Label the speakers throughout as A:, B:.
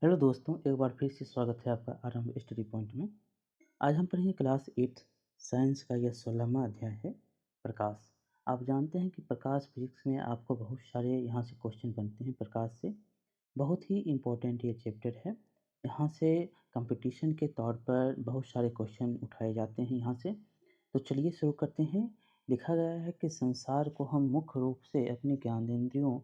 A: Hello दोस्तों, एक बार फिर से स्वागत है आपका आरंभ स्टडी पॉइंट में। आज हम पढ़ेंगे क्लास 8 साइंस का यह 16वां अध्याय है, प्रकाश। आप जानते हैं कि प्रकाश फिजिक्स में आपको बहुत सारे यहाँ से क्वेश्चन बनते हैं प्रकाश से। बहुत ही इम्पोर्टेंट ये चैप्टर है। यहाँ से कंपटीशन के तौर पर बहुत सारे क्वेश्चन उठाए जाते हैं यहाँ से। तो चलिए शुरू करते हैं। लिखा गया है कि संसार को हम मुख्य रूप से अपने ज्ञानेंद्रियों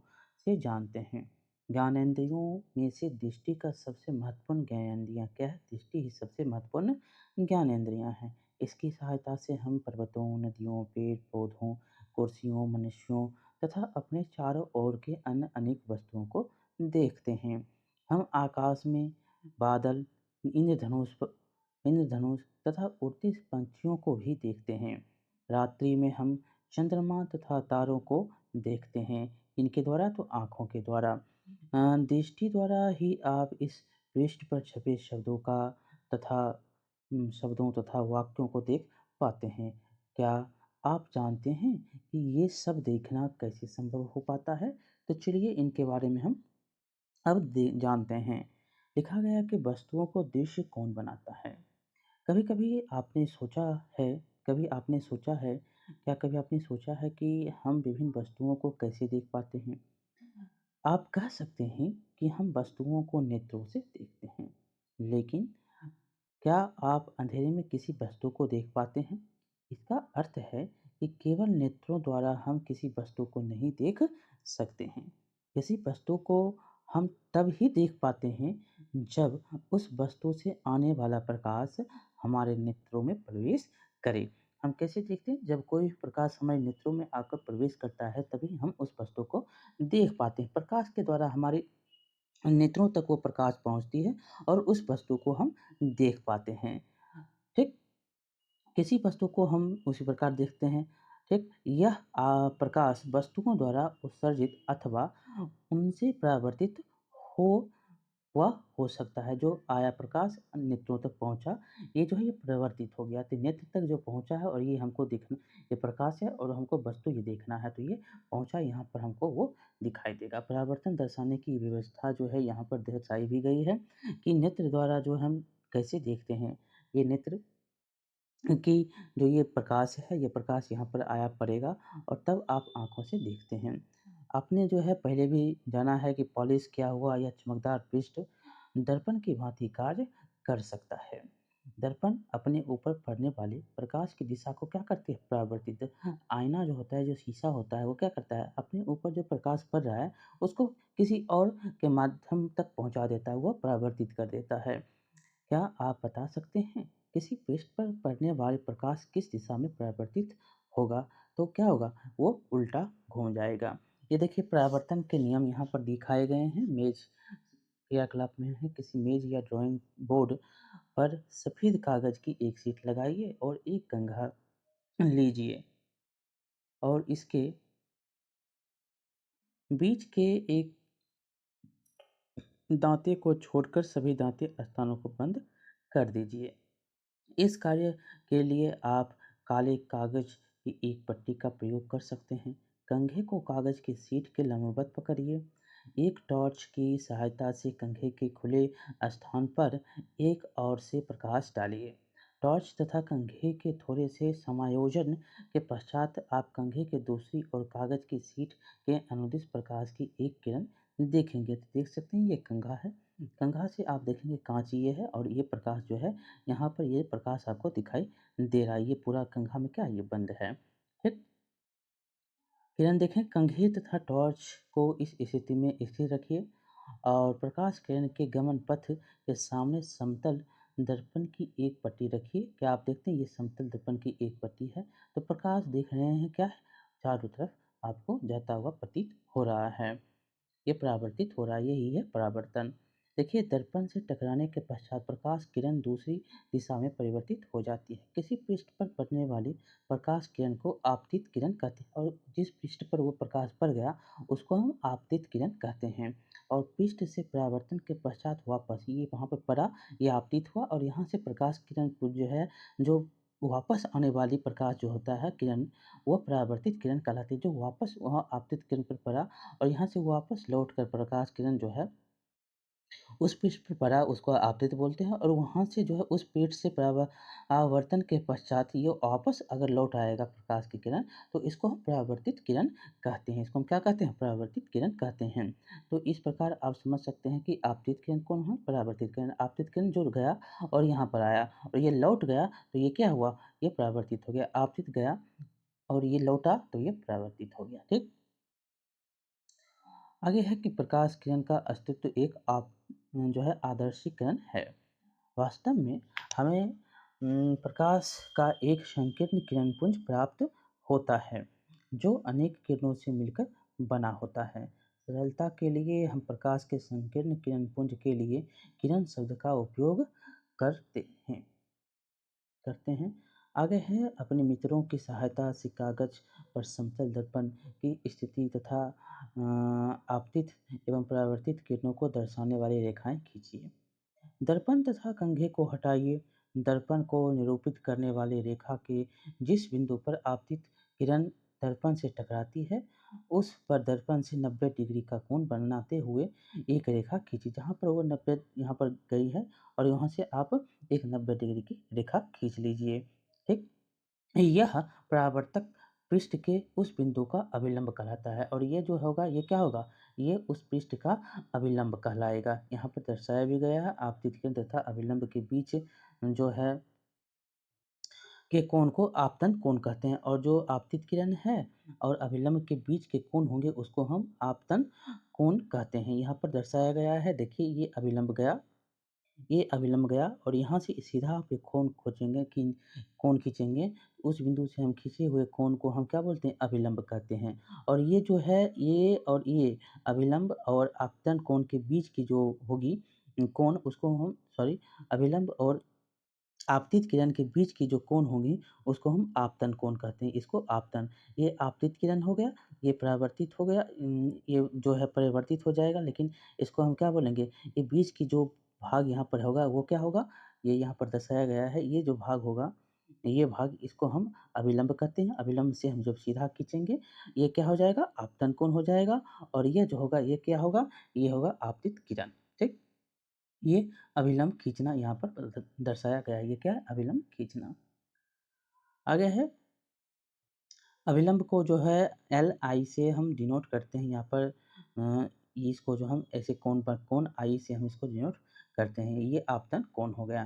A: से जानते हैं। ज्ञानेंद्रियों में से दृष्टि का सबसे महत्वपूर्ण ज्ञानेंद्रियाँ क्या है? दृष्टि ही सबसे महत्वपूर्ण ज्ञानेंद्रियाँ हैं। इसकी सहायता से हम पर्वतों, नदियों, पेड़ पौधों, कुर्सियों, मनुष्यों तथा अपने चारों ओर के अन्य अनेक वस्तुओं को देखते हैं। हम आकाश में बादल, इंद्रधनुष इंद्रधनुष तथा उड़ते पंछियों को भी देखते हैं। रात्रि में हम चंद्रमा तथा तारों को देखते हैं। इनके द्वारा तो आँखों के द्वारा। दृष्टि द्वारा ही आप इस पृष्ठ पर छपे शब्दों का तथा शब्दों तथा वाक्यों को देख पाते हैं। क्या आप जानते हैं कि ये सब देखना कैसे संभव हो पाता है? तो चलिए इनके बारे में हम अब जानते हैं। लिखा गया है कि वस्तुओं को दृश्य कौन बनाता है? कभी कभी आपने सोचा है कभी आपने सोचा है क्या कभी आपने सोचा है कि हम विभिन्न वस्तुओं को कैसे देख पाते हैं? आप कह सकते हैं कि हम वस्तुओं को नेत्रों से देखते हैं, लेकिन क्या आप अंधेरे में किसी वस्तु को देख पाते हैं? इसका अर्थ है कि केवल नेत्रों द्वारा हम किसी वस्तु को नहीं देख सकते हैं। किसी वस्तु को हम तब ही देख पाते हैं जब उस वस्तु से आने वाला प्रकाश हमारे नेत्रों में प्रवेश करे। हम कैसे देखते हैं? जब कोई प्रकाश हमारे नेत्रों में आकर प्रवेश करता है तभी हम उस वस्तु को देख पाते हैं। प्रकाश के द्वारा हमारे नेत्रों तक वो प्रकाश पहुँचती है और उस वस्तु को हम देख पाते हैं। ठीक? किसी वस्तु को हम उसी प्रकार देखते हैं। ठीक? यह प्रकाश वस्तुओं द्वारा उत्सर्जित अथवा उनसे परावर्तित हो वह हो सकता है। जो आया प्रकाश नेत्रों तक पहुँचा, ये जो है ये परिवर्तित हो गया तो नेत्र तक जो पहुँचा है और ये हमको दिखना, ये प्रकाश है और हमको वस्तु ये देखना है तो ये पहुँचा यहाँ पर हमको वो दिखाई देगा। परावर्तन दर्शाने की व्यवस्था जो है यहाँ पर दर्शाई भी गई है कि नेत्र द्वारा जो हम कैसे देखते हैं। ये नेत्र कि जो ये प्रकाश है, ये प्रकाश यहाँ पर आया पड़ेगा और तब आप आँखों से देखते हैं। आपने जो है पहले भी जाना है कि पॉलिश किया हुआ या चमकदार पृष्ठ दर्पण की भांति कार्य कर सकता है। दर्पण अपने ऊपर पड़ने वाले प्रकाश की दिशा को क्या करती है? परावर्तित। आईना जो होता है, जो शीशा होता है, वो क्या करता है? अपने ऊपर जो प्रकाश पड़ रहा है, उसको किसी और के माध्यम तक पहुँचा देता है, वो परावर्तित कर देता है। क्या आप बता सकते हैं किसी पृष्ठ पर पड़ने वाले प्रकाश किस दिशा में परावर्तित होगा? तो क्या होगा? वो उल्टा घूम जाएगा। ये देखिए परावर्तन के नियम यहाँ पर दिखाए गए हैं। मेज क्रियाकलाप में है, किसी मेज या ड्राइंग बोर्ड पर सफ़ेद कागज की एक शीट लगाइए और एक कंघा लीजिए और इसके बीच के एक दांते को छोड़कर सभी दांते स्थानों को बंद कर दीजिए। इस कार्य के लिए आप काले कागज की एक पट्टी का प्रयोग कर सकते हैं। कंघे को कागज की शीट के लंबवत पकड़िए। एक टॉर्च की सहायता से कंघे के खुले स्थान पर एक ओर से प्रकाश डालिए। टॉर्च तथा कंघे के थोड़े से समायोजन के पश्चात आप कंघे के दूसरी ओर कागज की शीट के अनुदिश प्रकाश की एक किरण देखेंगे। तो देख सकते हैं ये कंघा है। कंघा से आप देखेंगे कांच ये है और ये प्रकाश जो है यहाँ पर ये प्रकाश आपको दिखाई दे रहा है। ये पूरा कंघा में क्या है? ये बंद है। ठीक? किरण देखें, कंघी तथा टॉर्च को इस स्थिति में स्थिर रखिए और प्रकाश किरण के गमन पथ के सामने समतल दर्पण की एक पट्टी रखिए। क्या आप देखते हैं ये समतल दर्पण की एक पट्टी है? तो प्रकाश देख रहे हैं क्या है? चारों तरफ आपको जाता हुआ प्रतीत हो रहा है। ये परावर्तित हो रहा है, यही है परावर्तन। देखिए दर्पण से टकराने के पश्चात प्रकाश किरण दूसरी दिशा में परिवर्तित हो जाती है। किसी पृष्ठ पर पड़ने वाली प्रकाश किरण को आपतित किरण कहते हैं और जिस पृष्ठ पर वो प्रकाश पड़ गया उसको हम आपतित किरण कहते हैं। और पृष्ठ से परावर्तन के पश्चात वापस ये वहाँ पर पड़ा, ये आपतित हुआ और यहाँ से प्रकाश किरण को जो है, जो वापस आने वाली प्रकाश जो होता है किरण, वो परावर्तित किरण कहलाती है। जो वापस वहाँ आपतित किरण पर पड़ा और यहाँ से वापस लौटकर प्रकाश किरण जो है उस पृष्ठ पर पड़ा उसको आपतित बोलते हैं और वहाँ से जो है उस पृष्ठ से परावर्तन के पश्चात ये वापस अगर लौट आएगा प्रकाश की किरण, तो इसको हम परावर्तित किरण कहते हैं। इसको हम क्या कहते हैं? परावर्तित किरण कहते हैं। तो इस प्रकार आप समझ सकते हैं कि आपतित किरण कौन है? परावर्तित किरण। आपतित किरण जो गया और यहाँ पर आया और ये लौट गया, तो ये क्या हुआ? ये परावर्तित हो गया। आपतित गया और ये लौटा तो ये परावर्तित हो गया। ठीक। आगे है कि प्रकाश किरण का अस्तित्व एक आप जो है आदर्शीकरण है। वास्तव में हमें प्रकाश का एक संकीर्ण किरण पुंज प्राप्त होता है जो अनेक किरणों से मिलकर बना होता है। सरलता के लिए हम प्रकाश के संकीर्ण किरण पुंज के लिए किरण शब्द का उपयोग करते हैं करते हैं। आगे है अपने मित्रों की सहायता से कागज पर समतल दर्पण की स्थिति तथा आपतित एवं परावर्तित किरणों को दर्शाने वाली रेखाएं खींचिए। दर्पण तथा कंघे को हटाइए। दर्पण को निरूपित करने वाली रेखा के जिस बिंदु पर आपतित किरण दर्पण से टकराती है, उस पर दर्पण से 90 डिग्री का कोण बनाते हुए एक रेखा खींची। जहाँ पर वो 90 यहाँ पर गई है और यहाँ से आप एक 90 डिग्री की रेखा खींच लीजिए। ठीक। यह परावर्तक पृष्ठ के उस बिंदु का अभिलंब कहलाता है और ये जो होगा ये क्या होगा? ये उस पृष्ठ का अभिलंब कहलाएगा। यहाँ पर दर्शाया भी गया है आपतित किरण तथा अभिलंब के बीच जो है के कोण को आपतन कोण कहते हैं और जो आपतित किरण है और अभिलंब के बीच के कोण होंगे उसको हम आपतन कोण कहते हैं। यहाँ पर दर्शाया गया है, देखिए ये अभिलंब गया और यहाँ से सीधा आप एक कोण खोजेंगे कि कोण खींचेंगे, उस बिंदु से हम खींचे हुए कोण को हम क्या बोलते हैं? अभिलंब कहते हैं। और ये जो है ये और ये अभिलंब और आपतन कोण के बीच की जो होगी कोण उसको हम सॉरी अभिलंब और आपतित किरण के बीच की जो कोण होगी उसको हम आपतन कोण कहते हैं। इसको आपतन, ये आपतित किरण हो गया, ये परावर्तित हो गया, ये जो है परिवर्तित हो जाएगा, लेकिन इसको हम क्या बोलेंगे? ये बीच की जो भाग यहाँ पर होगा वो क्या होगा? ये यहाँ पर दर्शाया गया है, ये जो भाग होगा, ये भाग इसको हम अभिलंब कहते हैं। अभिलंब से हम जब सीधा खींचेंगे ये क्या हो जाएगा? आपतन कोण हो जाएगा और ये जो होगा ये क्या होगा? ये होगा आपतित किरण। ठीक। ये अभिलंब खींचना यहाँ पर दर्शाया गया है। ये क्या है? अभिलंब खींचना। आगे है अभिलंब को जो है एल आई से हम डिनोट करते हैं। यहाँ पर इसको जो हम ऐसे कोण पर कोण आई से हम इसको डिनोट करते हैं। ये आपतन कोण हो गया।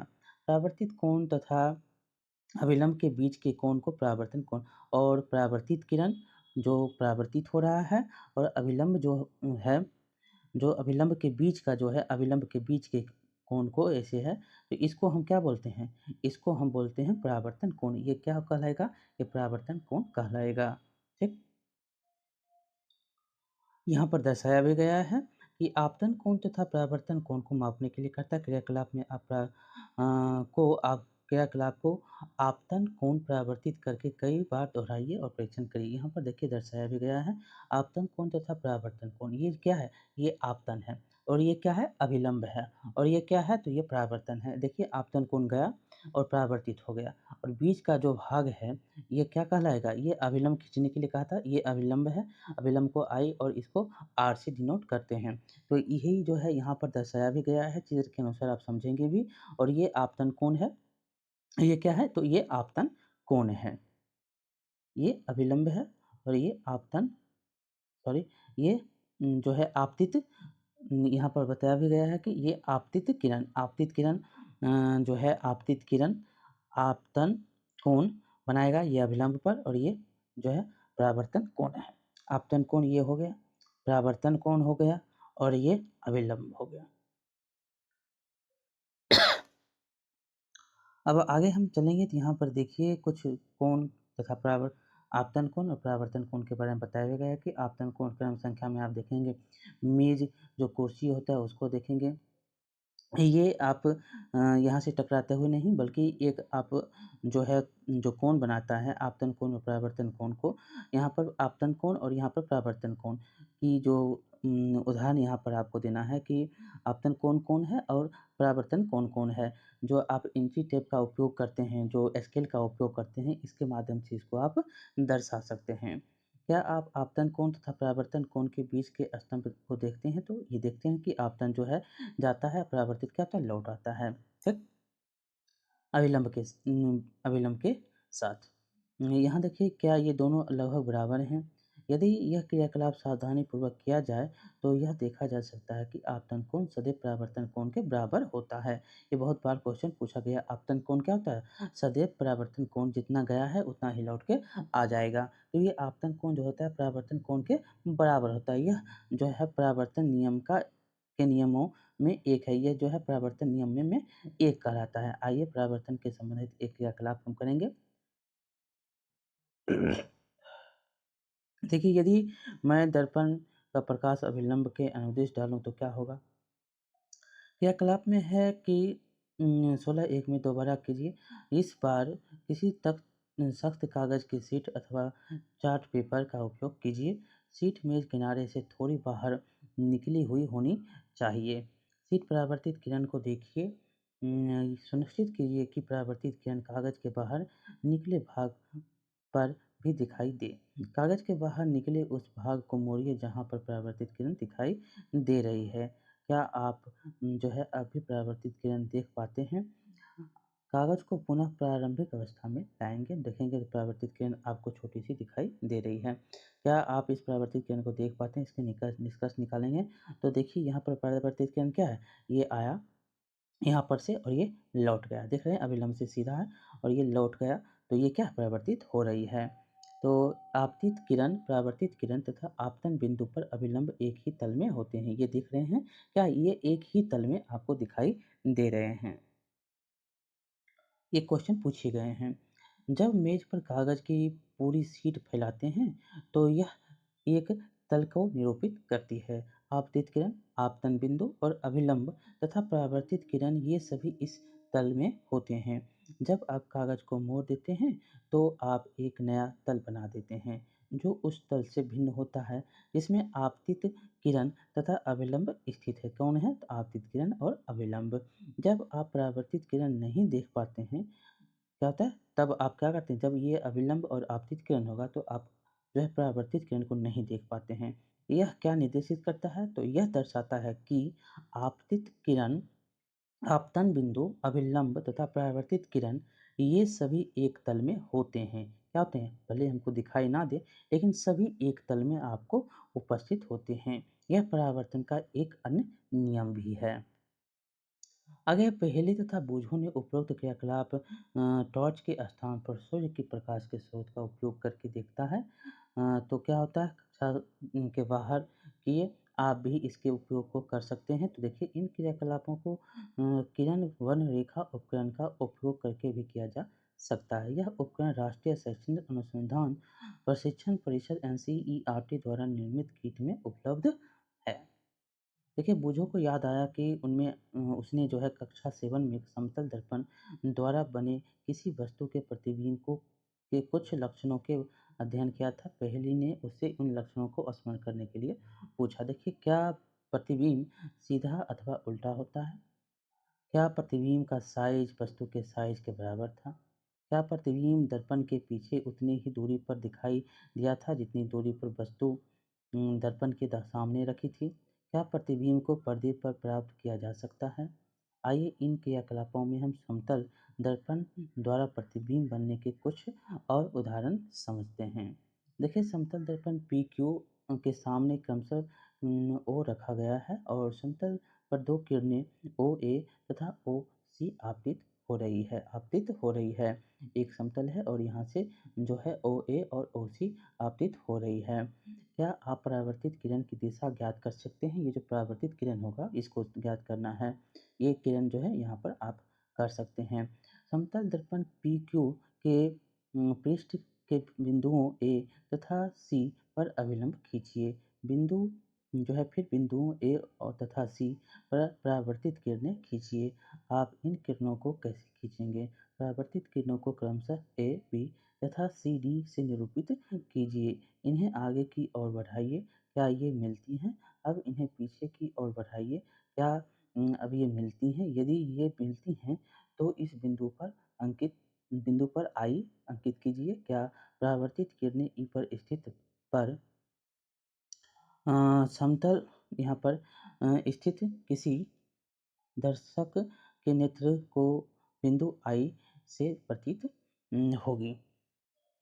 A: परावर्तित कोण तथा अभिलंब के बीच के कोण को परावर्तन कोण और परावर्तित किरण जो परावर्तित हो रहा है और अभिलंब जो है जो अभिलंब के बीच का जो है अभिलंब के बीच के कोण को ऐसे है, तो इसको हम क्या बोलते हैं? इसको हम बोलते हैं परावर्तन कोण। ये क्या कहलाएगा? ये परावर्तन कोण कहलाएगा। ठीक। यहाँ पर दर्शाया भी गया है कि आपतन कोण तथा परावर्तन कोण को मापने के लिए कर्ता क्रियाकलाप में आप क्रियाकलाप को आपतन कोण परावर्तित करके कई बार दोहराइए और परीक्षण करिए। यहाँ पर देखिए दर्शाया भी गया है आपतन कोण तथा परावर्तन कोण। ये क्या है? ये आपतन है और ये क्या है? अभिलंब है और ये क्या है? तो ये परावर्तन है। देखिए आपतन कोण गया और परावर्तित हो गया और बीच का जो भाग है ये क्या कहलाएगा? ये अभिलंब खींचने के लिए कहा था, ये अभिलंब है। अभिलंब को आई और इसको आर से डिनोट करते हैं। तो यही जो है यहाँ पर दर्शाया भी गया है, चित्र के अनुसार आप समझेंगे भी। और ये आपतन कोण है, ये क्या है? तो ये आपतन कोण है। ये अभिलंब है और ये आपतन सॉरी ये जो है आपतित यहाँ पर बताया भी गया है कि ये आपतित किरण जो है आपतित किरण आपतन कोण बनाएगा ये अभिलंब पर और ये जो है परावर्तन कोण है। आपतन कोण ये हो गया, परावर्तन कोण हो गया और ये अभिलंब हो गया। अब आगे हम चलेंगे तो यहाँ पर देखिए कुछ कोण तथा आपतन कोण और परावर्तन कोण के बारे में बताया गया है कि आपतन कोण क्रम संख्या में आप देखेंगे मेज जो कुर्सी होता है उसको देखेंगे। ये आप यहाँ से टकराते हुए नहीं बल्कि एक आप जो है जो कोण बनाता है आपतन कोण और परावर्तन कोण को, यहाँ पर आपतन कोण और यहाँ पर परावर्तन कोण की जो उदाहरण यहाँ पर आपको देना है कि आपतन कोण कौन है और परावर्तन कोण कौन है। जो आप इंची टेप का उपयोग करते हैं, जो स्केल का उपयोग करते हैं, इसके माध्यम से इसको आप दर्शा सकते हैं क्या आप आपतन कोण तथा परावर्तन कोण के बीच के स्तंभ को देखते हैं? तो ये देखते हैं कि आपतन जो है जाता है, परावर्तित क्या होता है? लौट आता है। ठीक? अभिलंब के साथ। यहाँ देखिए क्या ये दोनों लगभग बराबर हैं? यदि यह क्रियाकलाप सावधानीपूर्वक किया जाए तो यह देखा जा सकता है कि आपतन कोण सदैव परावर्तन कोण के बराबर होता है। ये बहुत बार क्वेश्चन पूछा गया, आपतन कोण क्या होता है? सदैव परावर्तन कोण जितना गया है उतना ही लौट के आ जाएगा। तो ये आपतन कोण जो होता है परावर्तन कोण के बराबर होता है। यह जो है परावर्तन नियम के नियमों में एक है। यह जो है परावर्तन नियम में एक कहलाता है। आइए परावर्तन के संबंधित एक क्रियाकलाप हम करेंगे। देखिए यदि मैं दर्पण का प्रकाश अभिलंब के अनुदिश डालूँ तो क्या होगा? क्रियाकलाप में है कि 16(1) में दोबारा कीजिए। इस बार किसी सख्त कागज़ की शीट अथवा चार्ट पेपर का उपयोग कीजिए। शीट मेज़ किनारे से थोड़ी बाहर निकली हुई होनी चाहिए। शीट परावर्तित किरण को देखिए। सुनिश्चित कीजिए कि परावर्तित किरण कागज़ के बाहर निकले भाग पर भी दिखाई दे। कागज़ के बाहर निकले उस भाग को मोड़िए जहाँ पर परावर्तित किरण दिखाई दे रही है। क्या आप जो है अभी परावर्तित किरण देख पाते हैं? कागज़ को पुनः प्रारंभिक अवस्था में लाएँगे, देखेंगे तो परावर्तित किरण आपको छोटी-सी दिखाई दे रही है। क्या आप इस परावर्तित किरण को देख पाते हैं? इसके निष्कर्ष निकालेंगे तो देखिए यहाँ पर परावर्तित किरण क्या है? ये आया यहाँ पर से और ये लौट गया। देख रहे हैं अभिलंब से सीधा है और ये लौट गया, तो ये क्या परावर्तित हो रही है। तो आपतित किरण, परावर्तित किरण तथा आपतन बिंदु पर अभिलंब एक ही तल में होते हैं। ये दिख रहे हैं क्या? ये एक ही तल में आपको दिखाई दे रहे हैं। ये क्वेश्चन पूछे गए हैं। जब मेज पर कागज की पूरी शीट फैलाते हैं तो यह एक तल को निरूपित करती है। आपतित किरण, आपतन बिंदु और अभिलंब तथा परावर्तित किरण ये सभी इस तल में होते हैं। जब आप कागज को मोड़ देते हैं तो आप एक नया तल बना देते हैं जो उस तल से भिन्न होता है जिसमें आपतित किरण तथा अभिलंब स्थित है। कौन है? तो आपतित किरण और अभिलंब। जब आप परावर्तित किरण नहीं देख पाते हैं, क्या होता है? तब आप क्या करते हैं? जब ये अभिलंब और आपतित किरण होगा तो आप जो है परावर्तित किरण को नहीं देख पाते हैं। यह क्या निर्देशित करता है? तो यह दर्शाता है कि आपतित किरण, आपतन बिंदु, अभिलंब तथा परावर्तित किरण ये सभी एक तल में होते हैं। क्या होते हैं? भले हमको दिखाई ना दे लेकिन सभी एक तल में आपको उपस्थित होते हैं। यह परावर्तन का एक अन्य नियम भी है। अगर पहेली तथा बूझों ने उपरोक्त क्रियाकलाप टॉर्च के स्थान पर सूर्य के प्रकाश के स्रोत का उपयोग करके देखता है तो क्या होता है? कक्षा के बाहर किए आप भी इसके उपयोग को कर सकते हैं। तो देखिए इन क्रियाकलापों को किरण वर्ण रेखा उपकरण का उपयोग करके भी किया जा सकता है। यह उपकरण राष्ट्रीय शैक्षणिक अनुसंधान प्रशिक्षण परिषद NCERT द्वारा निर्मित किट में उपलब्ध है। देखिए बूझो को याद आया कि उनमें उसने जो है कक्षा 7 में एक समतल दर्पण द्वारा बने किसी वस्तु के प्रतिबिंब को के कुछ लक्षणों के अध्ययन किया था। पहेली ने उससे उन लक्षणों को स्मरण करने के लिए पूछा। देखिए क्या प्रतिबिंब सीधा अथवा उल्टा होता है? क्या प्रतिबिंब का साइज वस्तु के साइज के बराबर था? क्या प्रतिबिंब दर्पण के पीछे उतनी ही दूरी पर दिखाई दिया था जितनी दूरी पर वस्तु दर्पण के सामने रखी थी? क्या प्रतिबिंब को पर्दे पर प्राप्त किया जा सकता है? आइए इन क्रियाकलापों में हम समतल दर्पण द्वारा प्रतिबिंब बनने के कुछ और उदाहरण समझते हैं। देखिए समतल दर्पण PQ के सामने क्रमशः O रखा गया है और समतल पर दो किरणें OA तथा OC आपतित हो रही है। एक समतल है और यहाँ से जो है OA और OC आपतित हो रही है। क्या आप परावर्तित किरण की दिशा ज्ञात कर सकते हैं? ये जो परावर्तित किरण होगा इसको ज्ञात करना है। ये किरण जो है यहाँ पर आप कर सकते हैं। समतल दर्पण PQ के पृष्ठ के बिंदुओं A तथा C पर अभिलंब खींचिए। बिंदु जो है फिर बिंदुओं A और तथा C पर परावर्तित किरणें खींचिए। आप इन किरणों को कैसे खींचेंगे? परावर्तित किरणों को क्रमशः A, B तथा C, D से निरूपित कीजिए। इन्हें आगे की ओर बढ़ाइए। क्या ये मिलती हैं? अब इन्हें पीछे की ओर बढ़ाइए। क्या अब ये मिलती हैं? यदि ये मिलती हैं तो इस बिंदु पर I अंकित कीजिए। क्या परावर्तित किरणें E पर स्थित पर समतल यहाँ पर स्थित किसी दर्शक के नेत्र को बिंदु आई से प्रतीत होगी,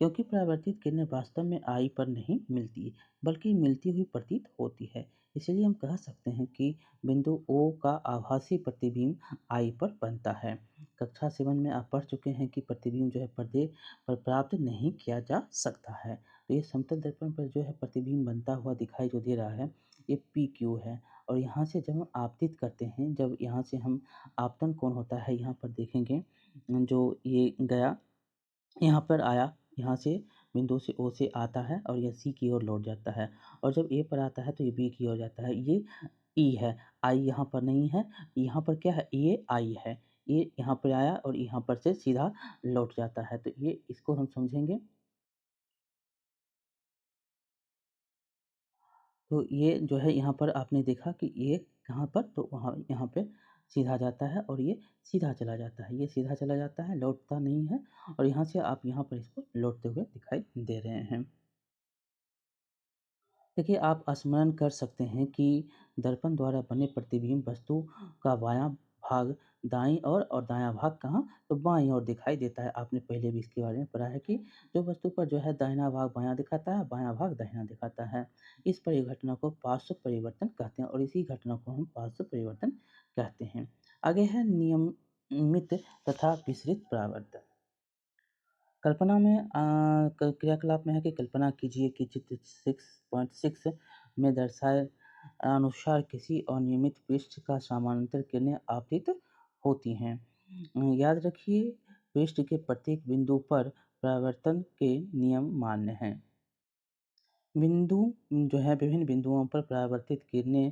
A: क्योंकि परावर्तित किरणें वास्तव में आई पर नहीं मिलती, बल्कि मिलती हुई प्रतीत होती है। इसलिए हम कह सकते हैं कि बिंदु O का आभासी प्रतिबिंब आई पर बनता है। कक्षा 7 में आप पढ़ चुके हैं कि प्रतिबिंब जो है पर्दे पर प्राप्त नहीं किया जा सकता है। तो ये समतल दर्पण पर जो है प्रतिबिंब बनता हुआ दिखाई जो दे रहा है, ये PQ है। और यहाँ से जब हम आपतित करते हैं, जब यहाँ से हम आपतन कोण होता है, यहाँ पर देखेंगे जो ये गया, यहाँ पर आया, यहाँ से बिंदु से O से आता है और यह C की ओर लौट जाता है, और जब A पर आता है तो ये B की ओर जाता है। ये E है, I यहाँ पर नहीं है, यहाँ पर क्या है, ये I है। ये यहाँ पर आया और यहाँ पर से सीधा लौट जाता है, तो ये इसको हम समझेंगे। तो ये जो है यहाँ पर आपने देखा कि ये कहाँ पर, तो वहाँ यहाँ पे सीधा जाता है और ये सीधा चला जाता है, ये सीधा चला जाता है, लौटता नहीं है, और यहाँ से आप यहाँ पर इसको लौटते हुए दिखाई दे रहे हैं। देखिए, आप स्मरण कर सकते हैं कि दर्पण द्वारा बने प्रतिबिंब वस्तु का बायां भाग दाईं ओर और दायां भाग कहाँ, तो बाईं ओर दिखाई देता है। आपने पहले भी इसके बारे में पढ़ा है कि जो वस्तु पर जो है दाहिना भाग बायां दिखाता है, बायां भाग दाहिना दिखाता है। इस परिघटना को पार्श्व परिवर्तन कहते हैं और इसी घटना को हम पार्श्व परिवर्तन कहते हैं। आगे है नियमित तथा विसरित परावर्तन। कल्पना में क्रियाकलाप में है कि कल्पना कीजिए कि चित्र 6.6 में दर्शाए अनुसार किसी अनियमित पृष्ठ का समानांतर किरणें आपतित होती हैं। याद रखिए, पृष्ठ के प्रत्येक बिंदु पर परावर्तन के नियम मान्य हैं। बिंदु जो है, विभिन्न बिंदुओं पर परावर्तित किरणें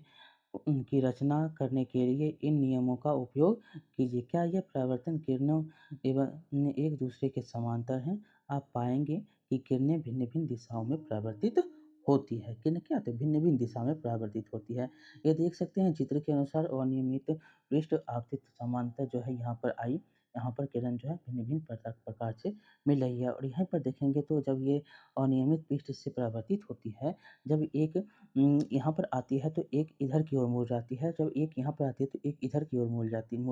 A: उनकी रचना करने के लिए इन नियमों का उपयोग कीजिए। क्या यह परावर्तन किरणों एवं एक दूसरे के समांतर हैं? आप पाएंगे कि किरणें भिन्न-भिन्न दिशाओं में परावर्तित होती है। किरणें क्या होती है? भिन्न-भिन्न दिशा में परावर्तित होती है। ये देख सकते हैं चित्र के अनुसार अनियमित पृष्ठ आपतित समांतर जो है यहाँ पर आई, यहाँ पर किरण जो है भिन्न-भिन्न प्रकार से मिल रही है, और यहाँ पर देखेंगे तो जब ये अनियमित पृष्ठ से परावर्तित होती है, जब एक यहाँ पर आती है तो एक इधर की ओर मुड़ जाती है, जब एक यहाँ पर आती है तो एक इधर की ओर मुड़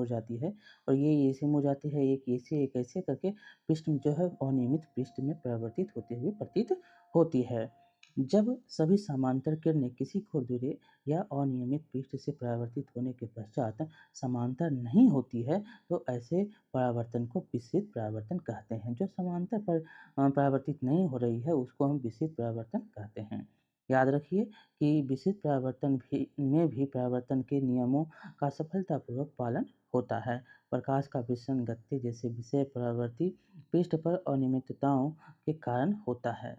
A: जाती है, और ये ऐसे मुड़ जाती है, एक ऐसे एक ऐसे करके पृष्ठ में जो है अनियमित पृष्ठ में परिवर्तित होते हुए प्रतीत होती है। जब सभी समांतर किरणें किसी खुरदुरे या अनियमित पृष्ठ से परावर्तित होने के पश्चात समांतर नहीं होती है, तो ऐसे परावर्तन को विसरित परावर्तन कहते हैं। जो समांतर पर परावर्तित नहीं हो रही है, उसको हम विसरित परावर्तन कहते हैं। याद रखिए कि विसरित परावर्तन में भी परावर्तन के नियमों का सफलतापूर्वक पालन होता है। प्रकाश का विसरण गति जैसे विषय परावर्ती पृष्ठ पर अनियमितताओं के कारण होता है।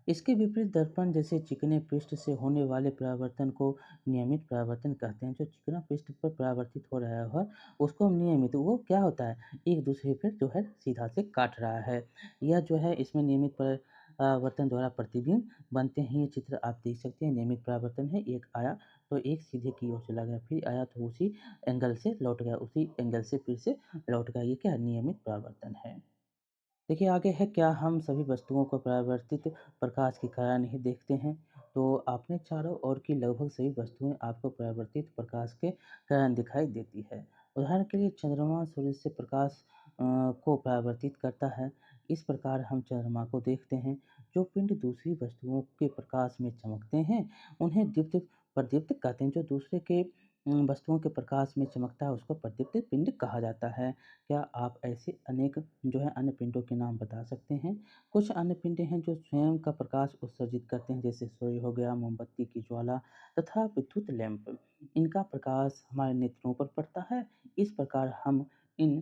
A: इसके विपरीत दर्पण जैसे चिकने पृष्ठ से होने वाले परावर्तन को नियमित परावर्तन कहते हैं। जो चिकना पृष्ठ पर परावर्तित हो रहा है उसको हम नियमित, वो क्या होता है, एक दूसरे पर जो है सीधा से काट रहा है। यह जो है इसमें नियमित परावर्तन द्वारा प्रतिबिंब बनते हैं। ये चित्र आप देख सकते हैं, नियमित परावर्तन है। एक आया तो एक सीधे की ओर चला गया, फिर आया तो उसी एंगल से लौट गया, उसी एंगल से फिर से लौट गया। ये क्या है? नियमित परावर्तन है। देखिए आगे है, क्या हम सभी वस्तुओं को परावर्तित प्रकाश के कारण ही देखते हैं? तो आपने चारों ओर की लगभग सभी वस्तुएं आपको परावर्तित प्रकाश के कारण दिखाई देती है। उदाहरण के लिए चंद्रमा सूर्य से प्रकाश को परावर्तित करता है। इस प्रकार हम चंद्रमा को देखते हैं। जो पिंड दूसरी वस्तुओं के प्रकाश में चमकते हैं, उन्हें दीप्त प्रदीप्त कहते हैं। जो दूसरे के वस्तुओं के प्रकाश में चमकता है, उसको प्रदीप्त पिंड कहा जाता है। क्या आप ऐसे अनेक जो है अन्य पिंडों के नाम बता सकते हैं? कुछ अन्य पिंड हैं जो स्वयं का प्रकाश उत्सर्जित करते हैं, जैसे सूर्य हो गया, मोमबत्ती की ज्वाला तथा विद्युत लैंप। इनका प्रकाश हमारे नेत्रों पर पड़ता है। इस प्रकार हम इन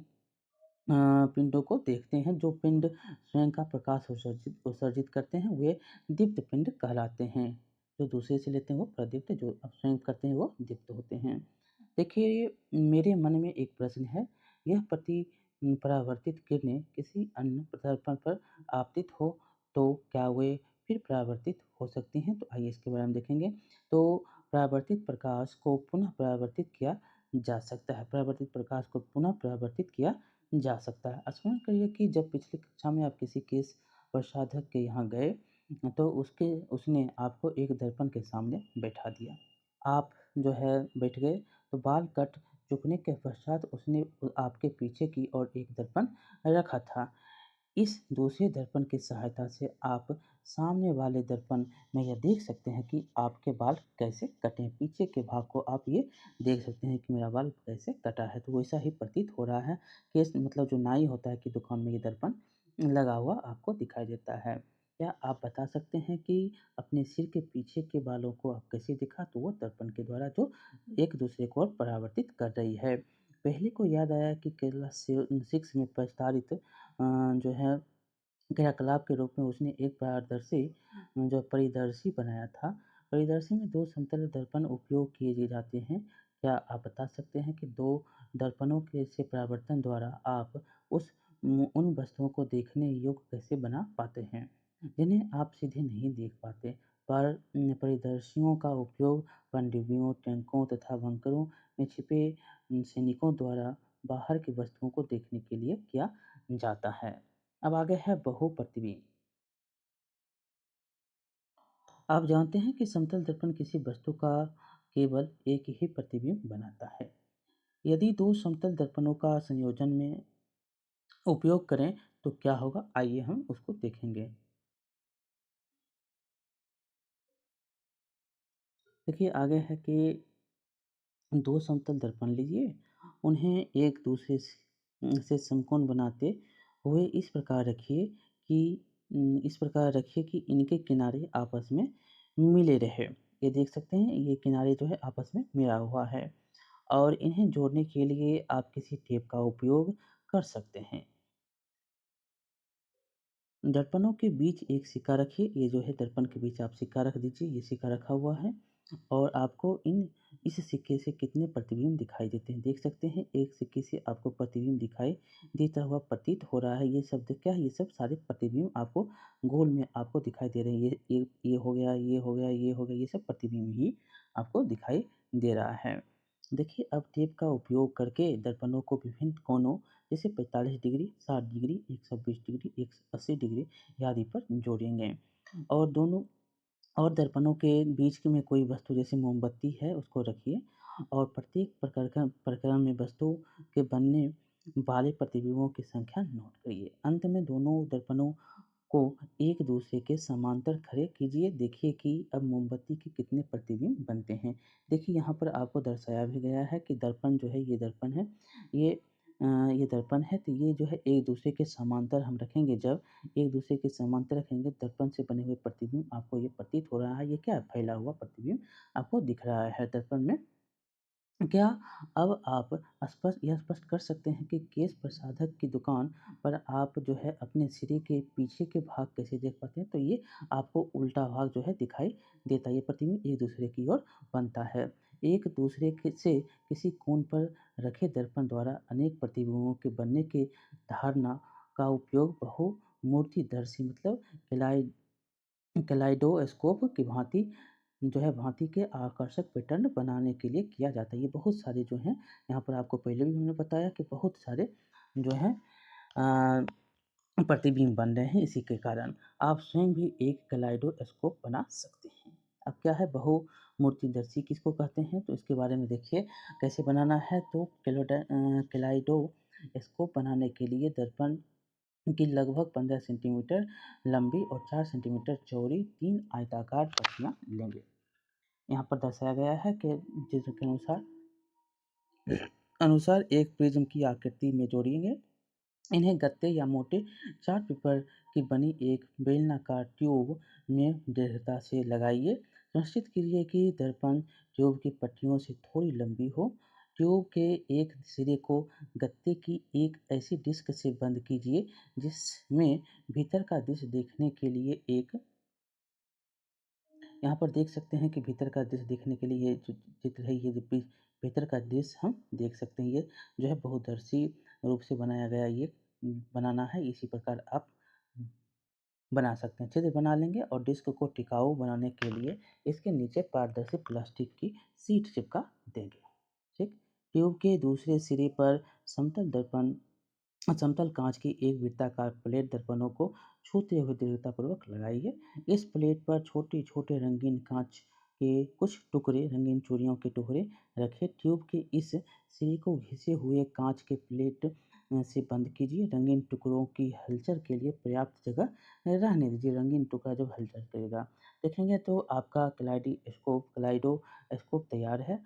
A: पिंडों को देखते हैं। जो पिंड स्वयं का प्रकाश उत्सर्जित उत्सर्जित करते हैं, वे दीप्त पिंड कहलाते हैं। जो दूसरे से लेते हैं वो प्रदीप्त, जो स्वयं करते हैं वो दीप्त होते हैं। देखिए, मेरे मन में एक प्रश्न है। यह परावर्तित किरणें किसी अन्य दर्पण पर आपतित हो तो क्या वे फिर परावर्तित हो सकती हैं? तो आइए इसके बारे में देखेंगे। तो परावर्तित प्रकाश को पुनः परावर्तित किया जा सकता है। परावर्तित प्रकाश को पुनः परावर्तित किया जा सकता है। स्मरण करिए कि जब पिछली कक्षा में आप किसी केस प्रसाधक के यहाँ गए, तो उसने आपको एक दर्पण के सामने बैठा दिया। आप जो है बैठ गए, तो बाल कट चुकने के पश्चात उसने आपके पीछे की ओर एक दर्पण रखा था। इस दूसरे दर्पण की सहायता से आप सामने वाले दर्पण में यह देख सकते हैं कि आपके बाल कैसे कटे हैं। पीछे के भाग को आप ये देख सकते हैं कि मेरा बाल कैसे कटा है। तो वैसा ही प्रतीत हो रहा है कि मतलब जो नाई होता है कि दुकान में ये दर्पण लगा हुआ आपको दिखाई देता है। क्या आप बता सकते हैं कि अपने सिर के पीछे के बालों को आप कैसे दिखा? तो वो दर्पण के द्वारा जो एक दूसरे को और परावर्तित कर रही है। पहले को याद आया कि क्लास 6 में प्रस्तावित जो है क्रियाकलाप के रूप में उसने एक पारदर्शी जो परिदर्शी बनाया था। परिदर्शी में 2 समतल दर्पण उपयोग किए जाते हैं। क्या आप बता सकते हैं कि 2 दर्पणों के से परावर्तन द्वारा आप उन वस्तुओं को देखने योग्य कैसे बना पाते हैं, जिन्हें आप सीधे नहीं देख पाते? परिदर्शियों का उपयोग पनडुब्बियों, टैंकों तथा बंकरों में छिपे सैनिकों द्वारा बाहर की वस्तुओं को देखने के लिए किया जाता है। अब आगे है बहुप्रतिबिंब। आप जानते हैं कि समतल दर्पण किसी वस्तु का केवल एक ही प्रतिबिंब बनाता है। यदि 2 समतल दर्पणों का संयोजन में उपयोग करें तो क्या होगा? आइए हम उसको देखेंगे। देखिए आगे है कि 2 समतल दर्पण लीजिए, उन्हें एक दूसरे से समकोण बनाते हुए इस प्रकार रखिए कि इनके किनारे आपस में मिले रहे। ये देख सकते हैं, ये किनारे जो है आपस में मिला हुआ है और इन्हें जोड़ने के लिए आप किसी टेप का उपयोग कर सकते हैं। दर्पणों के बीच एक सिक्का रखिए, ये जो है दर्पण के बीच आप सिक्का रख दीजिए, ये सिक्का रखा हुआ है और आपको इस सिक्के से कितने प्रतिबिंब दिखाई देते हैं, देख सकते हैं एक सिक्के से आपको प्रतिबिंब दिखाई देता हुआ प्रतीत हो रहा है। ये शब्द क्या है? ये सब सारे प्रतिबिंब आपको गोल में आपको दिखाई दे रहे हैं। ये हो गया, ये हो गया, ये हो गया, ये सब प्रतिबिंब ही आपको दिखाई दे रहा है। देखिए अब टेप का उपयोग करके दर्पणों को विभिन्न कोणों जैसे 45 डिग्री, 60 डिग्री, 120 डिग्री, 180 डिग्री आदि पर जोड़ेंगे और दोनों और दर्पणों के बीच में कोई वस्तु जैसे मोमबत्ती है उसको रखिए और प्रत्येक प्रकरण में वस्तु के बनने वाले प्रतिबिंबों की संख्या नोट करिए। अंत में दोनों दर्पणों को एक दूसरे के समांतर खड़े कीजिए। देखिए कि अब मोमबत्ती के कितने प्रतिबिंब बनते हैं। देखिए यहाँ पर आपको दर्शाया भी गया है कि दर्पण जो है ये दर्पण है, ये ये दर्पण है तो ये जो है एक दूसरे के समांतर हम रखेंगे। जब एक दूसरे के समांतर रखेंगे दर्पण से बने हुए प्रतिबिंब आपको ये प्रतीत हो रहा है, ये क्या है? फैला हुआ प्रतिबिंब आपको दिख रहा है दर्पण में। क्या अब आप यह स्पष्ट कर सकते हैं कि केश प्रसाधक की दुकान पर आप जो है अपने सिरे के पीछे के भाग कैसे देख पाते हैं? तो ये आपको उल्टा भाग जो है दिखाई देता है। ये प्रतिबिंब एक दूसरे की ओर बनता है। एक दूसरे से किसी कोण पर रखे दर्पण द्वारा अनेक प्रतिबिंबों के बनने की धारणा का उपयोग बहुमूर्तिदर्शी मतलब कैलाइडोस्कोप की भांति के आकर्षक पैटर्न बनाने के लिए किया जाता है। ये बहुत सारे जो हैं यहाँ पर आपको पहले भी हमने बताया कि बहुत सारे जो हैं प्रतिबिंब बन रहे हैं इसी के कारण। आप स्वयं भी एक कैलाइडोस्कोप बना सकते हैं। अब क्या है बहुमूर्तिदर्शी किसको कहते हैं? तो इसके बारे में देखिए कैसे बनाना है। तो कैलाइडोस्कोप बनाने के लिए दर्पण की लगभग 15 सेंटीमीटर लंबी और 4 सेंटीमीटर चौड़ी 3 आयताकार पट्टियाँ लेंगे। यहाँ पर दर्शाया गया है कि चित्र के अनुसार एक प्रिज्म की आकृति में जोड़ेंगे। इन्हें गत्ते या मोटे चार्ट पेपर की बनी एक बेलनाकार ट्यूब में दृढ़ता से लगाइए। सुनिश्चित कीजिए कि दर्पण ट्यूब की पट्टियों से थोड़ी लंबी हो। ट्यूब के एक सिरे को गत्ते की एक ऐसी डिस्क से बंद कीजिए जिसमें भीतर का दृश्य देखने के लिए एक यहाँ पर देख सकते हैं कि भीतर का दृश्य देखने के लिए ये जो चित्र है ये जो भीतर का दृश्य हम देख सकते हैं। ये जो है बहुदर्शी रूप से बनाया गया ये बनाना है। इसी प्रकार आप बना सकते हैं। छिद्र बना लेंगे और डिस्क को टिकाऊ बनाने के लिए इसके नीचे पारदर्शी प्लास्टिक की शीट चिपका देंगे। ठीक, ट्यूब के दूसरे सिरे पर समतल दर्पण समतल कांच की एक वृत्ताकार प्लेट दर्पणों को छूते हुए दृढ़तापूर्वक लगाइए। इस प्लेट पर छोटे-छोटे रंगीन कांच के कुछ टुकड़े, रंगीन चूड़ियों के टुकड़े रखें। ट्यूब के इस सिरे को घिसे हुए कांच के प्लेट से बंद कीजिए। रंगीन टुकड़ों की हलचल के लिए पर्याप्त जगह रहने दीजिए। रंगीन टुकड़ा जब हलचल करेगा, देखेंगे तो आपका क्लाइडोस्कोप तैयार है।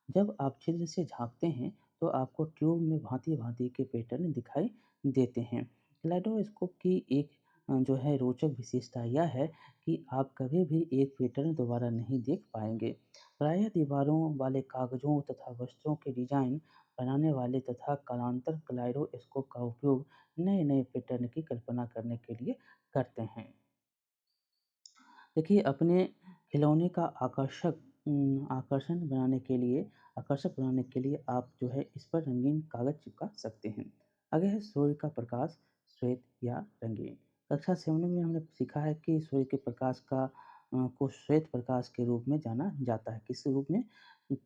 A: जब आप छिद्र से झाँकते हैं, तो आपको ट्यूब में भाँति-भाँति के पैटर्न दिखाई देते हैं। कलेइडोस्कोप की एक जो है रोचक विशेषता यह है कि आप कभी भी एक पैटर्न दोबारा नहीं देख पाएँगे। प्रायः दीवारों वाले कागज़ों तथा वस्त्रों के डिज़ाइन बनाने वाले तथा कलांतर कलेइडोस्कोप का उपयोग नए-नए पैटर्न की कल्पना करने के लिए करते हैं। देखिए, अपने खिलौने का आकर्षक बनाने के लिए आप जो है इस पर रंगीन कागज़ चिपका सकते हैं। आगे है सूर्य का प्रकाश, श्वेत या रंगीन। कक्षा 7 में हमने सीखा है कि सूर्य के प्रकाश को श्वेत प्रकाश के रूप में जाना जाता है। किस रूप में?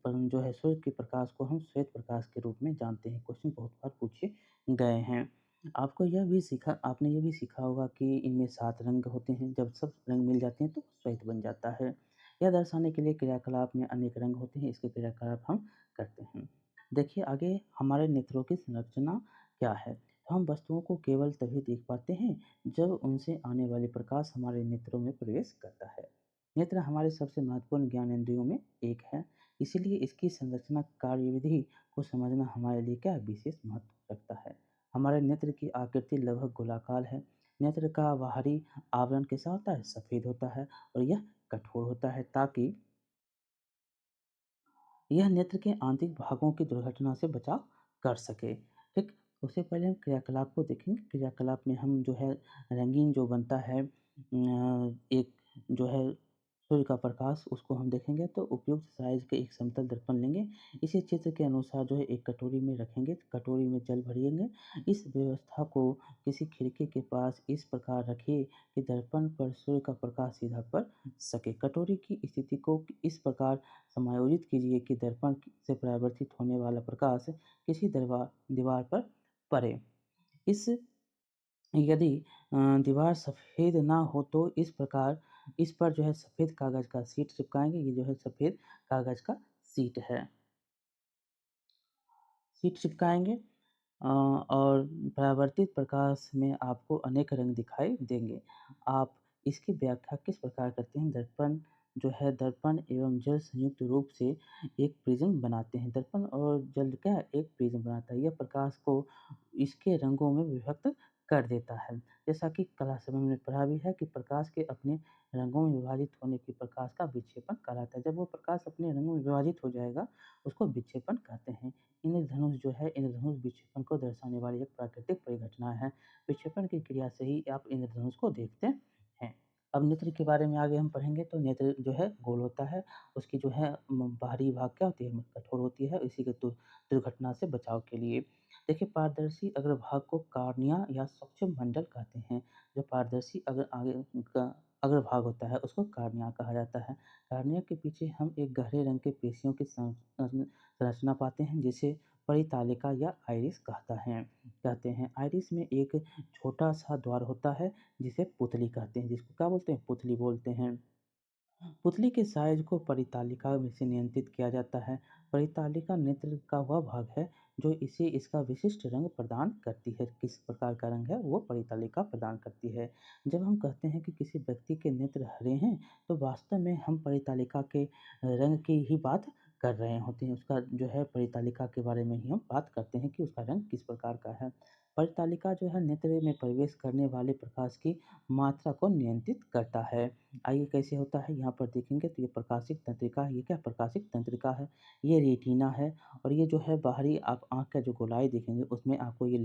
A: जो है सूर्य के प्रकाश को हम श्वेत प्रकाश के रूप में जानते हैं। क्वेश्चन बहुत बार पूछे गए हैं। आपने ये भी सीखा होगा कि इनमें 7 रंग होते हैं, जब सब रंग मिल जाते हैं तो श्वेत बन जाता है। यह दर्शाने के लिए क्रियाकलाप में अनेक रंग होते हैं, इसके क्रियाकलाप हम करते हैं। देखिए आगे हमारे नेत्रों की संरचना क्या है? हम वस्तुओं को केवल तभी देख पाते हैं जब उनसे आने वाले प्रकाश हमारे नेत्रों में प्रवेश करता है। नेत्र हमारे सबसे महत्वपूर्ण ज्ञानेंद्रियों में एक है, इसीलिए इसकी संरचना कार्यविधि को समझना हमारे लिए क्या विशेष महत्व रखता है। हमारे नेत्र की आकृति लगभग गोलाकार है। नेत्र का बाहरी आवरण कैसा होता है? सफ़ेद होता है और यह कठोर होता है ताकि यह नेत्र के आंतरिक भागों की दुर्घटना से बचाव कर सके। ठीक, उससे पहले हम क्रियाकलाप को देखेंगे। क्रियाकलाप में हम जो है रंगीन जो बनता है एक जो है सूर्य का प्रकाश उसको हम देखेंगे तो उपयुक्त साइज के एक समतल दर्पण लेंगे। इसी चित्र के अनुसार जो है एक कटोरी में रखेंगे, कटोरी में जल भरेंगे। इस व्यवस्था को किसी खिड़की के पास इस प्रकार रखिए कि दर्पण पर सूर्य का प्रकाश सीधा पड़ सके। कटोरी की स्थिति को इस प्रकार समायोजित कीजिए कि दर्पण से परावर्तित होने वाला प्रकाश किसी दीवार पर पड़े। इस यदि दीवार सफ़ेद ना हो तो इस पर जो है सफ़ेद कागज़ का शीट चिपकाएँगे। ये जो है सफ़ेद कागज़ का शीट है। शीट चिपकाएँगे और परावर्तित प्रकाश में आपको अनेक रंग दिखाई देंगे। आप इसकी व्याख्या किस प्रकार करते हैं? दर्पण एवं जल संयुक्त रूप से एक प्रिज़्म बनाते हैं। दर्पण और जल क्या है? एक प्रिज़्म बनाता है। यह प्रकाश को इसके रंगों में विभक्त कर देता है। जैसा कि कला समय में पढ़ा भी है कि प्रकाश के अपने रंगों में विभाजित होने की प्रकाश का विक्षेपण कहलाता है। जब वो प्रकाश अपने रंगों में विभाजित हो जाएगा, उसको विक्षेपण कहते हैं। इंद्रधनुष जो है, इंद्रधनुष विक्षेपण को दर्शाने वाली एक प्राकृतिक परिघटना है। विक्षेपण की क्रिया से ही आप इंद्रधनुष को देखते हैं। अब नेत्र के बारे में आगे हम पढ़ेंगे तो नेत्र जो है गोल होता है, उसकी जो है बाहरी भाग क्या होती है? कठोर होती है, इसी के दुर्घटना से बचाव के लिए। देखिए पारदर्शी अग्रभाग को कार्निया या सूक्ष्म मंडल कहते हैं। जो पारदर्शी अग्रभाग होता है उसको कार्निया कहा जाता है। कार्निया के पीछे हम एक गहरे रंग के पेशियों की संरचना पाते हैं जिसे परितालिका या आइरिस कहते हैं। आइरिस में एक छोटा-सा द्वार होता है जिसे पुतली कहते हैं, जिसको क्या बोलते हैं? पुतली बोलते हैं। पुतली के साइज को परितालिका में से नियंत्रित किया जाता है। परितालिका नेत्र का वह भाग है जो इसे इसका विशिष्ट रंग प्रदान करती है। किस प्रकार का रंग है वो परितालिका प्रदान करती है। जब हम कहते हैं कि किसी व्यक्ति के नेत्र हरे हैं तो वास्तव में हम परितालिका के रंग की ही बात कर रहे होते हैं। उसका जो है परितालिका के बारे में ही हम बात करते हैं कि उसका रंग किस प्रकार का है। परितालिका जो है नेत्र में प्रवेश करने वाले प्रकाश की मात्रा को नियंत्रित करता है। आइए कैसे होता है यहाँ पर देखेंगे तो ये प्रकाशिक तंत्रिका है। ये क्या प्रकाशिक तंत्रिका है? ये रेटिना है और ये जो है बाहरी आप आँख का जो गोलाई देखेंगे उसमें आपको ये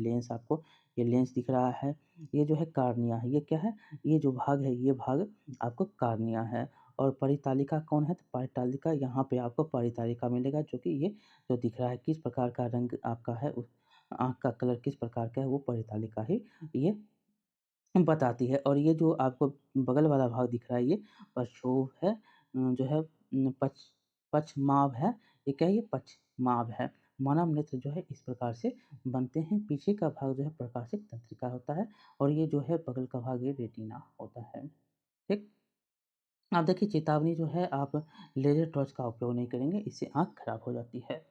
A: लेंस दिख रहा है। ये जो है कार्निया है। ये क्या है? ये जो भाग है ये भाग आपको कार्निया है। और परितालिका कौन है? तो परितालिका यहाँ पे आपको परितालिका मिलेगा जो कि ये जो दिख रहा है किस प्रकार का रंग आपका है उस आँख का कलर किस प्रकार का है वो परितालिका ही ये बताती है। और ये जो आपको बगल वाला भाग दिख रहा है ये पशु है जो है पक्षमाभ है। ये क्या है? ये पक्षमाभ है। मानव नेत्र जो है इस प्रकार से बनते हैं। पीछे का भाग जो है प्रकाशिक तंत्रिका होता है और ये जो है बगल का भाग ये रेटिना होता है। ठीक। अब देखिए चेतावनी जो है, आप लेजर टॉर्च का उपयोग नहीं करेंगे, इससे आँख खराब हो जाती है।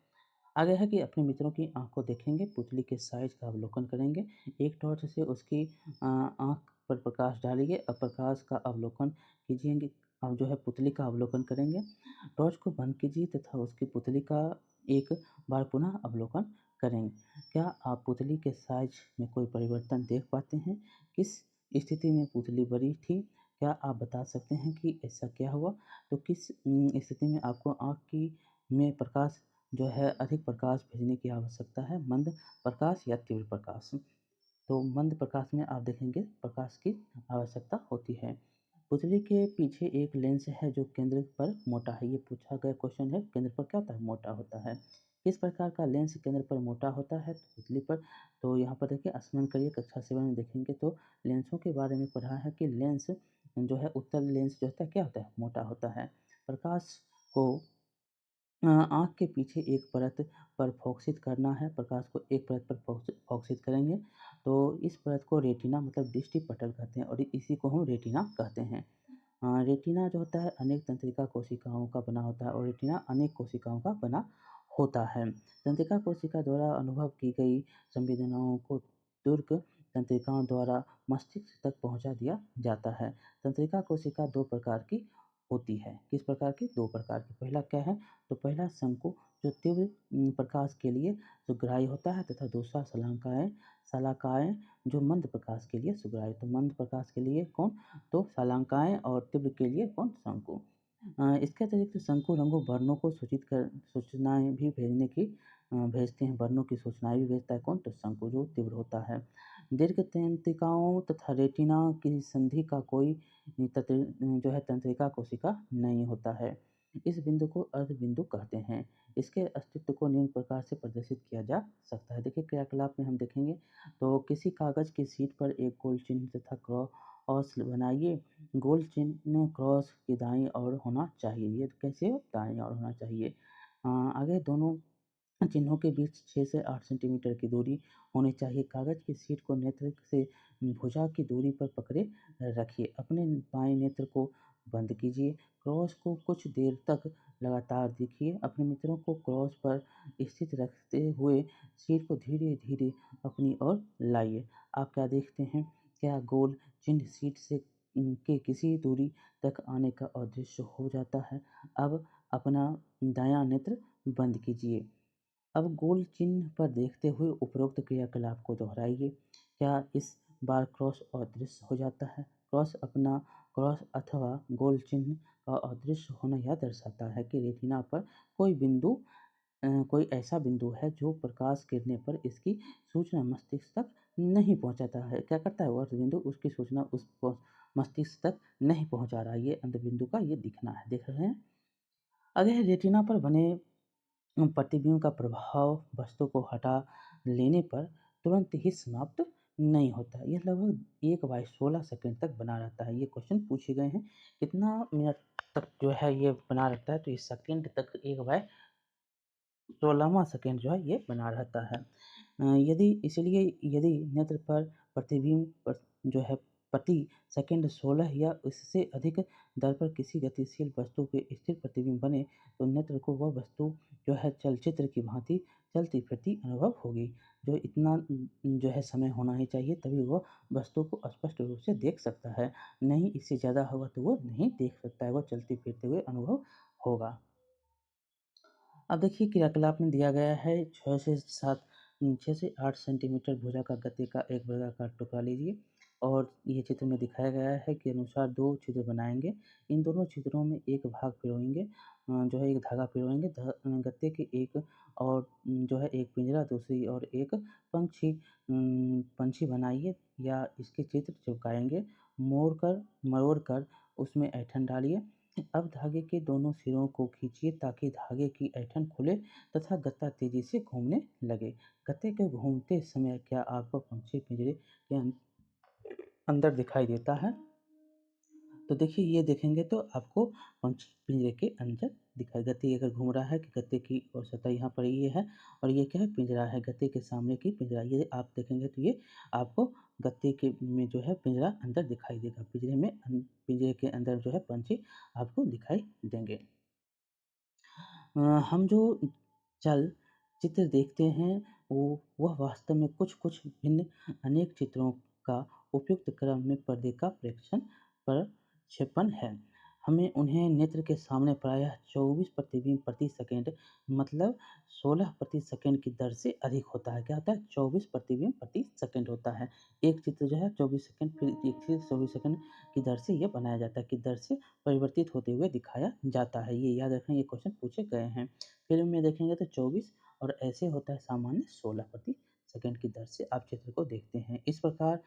A: आगे है कि अपने मित्रों की आँख को देखेंगे, पुतली के साइज का अवलोकन करेंगे, एक टॉर्च से उसकी आँख पर प्रकाश डालिए और प्रकाश का अवलोकन कीजिए। अब जो है पुतली का अवलोकन करेंगे, टॉर्च को बंद कीजिए तथा उसकी पुतली का एक बार पुनः अवलोकन करेंगे। क्या आप पुतली के साइज में कोई परिवर्तन देख पाते हैं? किस स्थिति में पुतली बड़ी थी? क्या आप बता सकते हैं कि ऐसा क्या हुआ? तो किस स्थिति में आपको आँख की में प्रकाश जो है अधिक प्रकाश भेजने की आवश्यकता है, मंद प्रकाश या तीव्र प्रकाश? तो मंद प्रकाश में आप देखेंगे प्रकाश की आवश्यकता होती है। पुतली के पीछे एक लेंस है जो केंद्र पर मोटा है। ये पूछा गया क्वेश्चन है, केंद्र पर क्या होता है? मोटा होता है। किस प्रकार का लेंस केंद्र पर मोटा होता है? तो पुतली पर। तो यहाँ पर देखिए स्मरण करिए, कक्षा 7 में देखेंगे तो लेंसों के बारे में पढ़ा है कि लेंस जो है उत्तल लेंस जो होता है क्या होता है? मोटा होता है। प्रकाश को आँख के पीछे एक परत पर फोकसित करना है। प्रकाश को एक परत पर फोकसित करेंगे तो इस परत को रेटिना मतलब दृष्टि पटल कहते हैं और इसी को हम रेटिना कहते हैं। रेटिना जो होता है अनेक तंत्रिका कोशिकाओं का बना होता है और रेटिना अनेक कोशिकाओं का बना होता है। तंत्रिका कोशिका द्वारा अनुभव की गई संवेदनाओं को तुर्क तंत्रिकाओं द्वारा मस्तिष्क तक पहुंचा दिया जाता है। तंत्रिका कोशिका दो प्रकार की होती है। किस प्रकार की? दो प्रकार की। पहला क्या है? तो पहला शंकु जो तीव्र प्रकाश के लिए सुग्राही होता है तथा दूसरा शलाकाएँ शलाकाएँ जो मंद प्रकाश के लिए सुग्राही। तो मंद प्रकाश के लिए कौन? तो शलाकाएँ और तीव्र के लिए कौन? शंकु। इसके अतिरिक्त शंकु रंगों वर्णों को सूचनाएं भी भेजते हैं। वर्णों की सूचनाएं भी भेजता है कौन? तो शंकु जो तीव्र होता है। दीर्घ तंत्रिकाओं तथा रेटिना की संधि का कोई जो है तंत्रिका कोशिका नहीं होता है। इस बिंदु को अर्ध बिंदु कहते हैं। इसके अस्तित्व को निम्न प्रकार से प्रदर्शित किया जा सकता है। देखिए क्रियाकलाप में हम देखेंगे तो किसी कागज की शीट पर एक गोल चिन्ह तथा क्रॉस बनाइए। गोल चिन्ह क्रॉस की दाईं ओर होना चाहिए। ये कैसे? दाईं ओर होना चाहिए। आगे दोनों चिन्हों के बीच 6 से 8 सेंटीमीटर की दूरी होनी चाहिए। कागज की शीट को नेत्र से भुजा की दूरी पर पकड़े रखिए। अपने बाएं नेत्र को बंद कीजिए। क्रॉस को कुछ देर तक लगातार देखिए। अपने मित्रों को क्रॉस पर स्थित रखते हुए शीट को धीरे धीरे अपनी ओर लाइए। आप क्या देखते हैं? क्या गोल चिन्ह शीट से के किसी दूरी तक आने का अदृश्य हो जाता है? अब अपना दायां नेत्र बंद कीजिए। अब गोल चिन्ह पर देखते हुए उपरोक्त क्रियाकलाप को दोहराइए। क्या इस बार क्रॉस अदृश्य हो जाता है? क्रॉस अथवा गोल चिन्ह का अदृश्य होना यह दर्शाता है कि रेटिना पर कोई ऐसा बिंदु है जो प्रकाश गिरने पर इसकी सूचना मस्तिष्क तक नहीं पहुंचाता है। क्या करता है? वो अर्ध बिंदु उसकी सूचना मस्तिष्क तक नहीं पहुंचा रहा है। ये अंध बिंदु का ये दिखना है। देख रहे हैं? अगर रेटिना पर बने प्रतिबिंब का प्रभाव वस्तु को हटा लेने पर तुरंत ही समाप्त नहीं होता। यह लगभग 1/16 सेकंड तक बना रहता है। ये क्वेश्चन पूछे गए हैं कितना मिनट तक जो है ये बना रहता है? तो इस सेकंड तक 1/16वां सेकंड जो है ये बना रहता है। यदि नेत्र पर प्रतिबिंब जो है प्रति सेकंड 16 या उससे अधिक दर पर किसी गतिशील वस्तु के स्थिर प्रतिबिंब बने तो नेत्र को वह वस्तु जो है चलचित्र की भांति चलती फिरती अनुभव होगी। जो इतना जो है समय होना ही चाहिए तभी वह वस्तु को स्पष्ट रूप से देख सकता है। नहीं इससे ज़्यादा होगा तो वो नहीं देख सकता है, वह चलते फिरते हुए अनुभव होगा। अब देखिए क्रियाकलाप में दिया गया है 6 से 8 सेंटीमीटर भुजा का गत्ते का एक वर्गाकार टुकड़ा लीजिए और ये चित्र में दिखाया गया है कि अनुसार दो छिद्र बनाएंगे। इन दोनों छिद्रों में एक भाग पिरोएंगे, जो है एक धागा पिरोएंगे। गत्ते के एक और जो है एक पिंजरा दूसरी और एक पंछी बनाइए या इसके चित्र चिपकाएंगे। मरोड़ कर उसमें ऐंठन डालिए। अब धागे के दोनों सिरों को खींचिए ताकि धागे की ऐंठन खुले तथा गत्ता तेजी से घूमने लगे। गत्ते के घूमते समय क्या आपको पंछी पिंजरे के अंदर दिखाई देता है? तो देखिए ये देखेंगे तो आपको पंछी पिंजरे के अंदर दिखाई, गत्ते अगर घूम रहा है कि गत्ते की और सतह यहाँ पर ये है और ये क्या है पिंजरा है, गत्ते के सामने की पिंजरा। ये आप देखेंगे तो ये आपको गत्ते के में जो है पिंजरा अंदर दिखाई देगा। पिंजरे के अंदर जो है पंछी आपको दिखाई देंगे। हम जो चल चित्र देखते हैं वह वास्तव में कुछ-कुछ भिन्न अनेक चित्रों का उपयुक्त क्रम में पर्दे का प्रेक्षण प्रक्षेपण है। हमें उन्हें नेत्र के सामने प्रायः 24 प्रतिबिंब प्रति सेकंड मतलब 16 प्रति सेकंड की दर से अधिक होता है। क्या होता है? 24 प्रतिबिंब प्रति सेकंड होता है। एक चित्र जो है 24 सेकंड फिर एक फिर 24 सेकंड की दर से ये बनाया जाता है, की दर से परिवर्तित होते हुए दिखाया जाता है। ये याद रखें, ये क्वेश्चन पूछे गए हैं। फ़िल्म में देखेंगे तो 24 और ऐसे होता है सामान्य 16 प्रति सेकंड की दर से आप चित्र को देखते हैं। इस प्रकार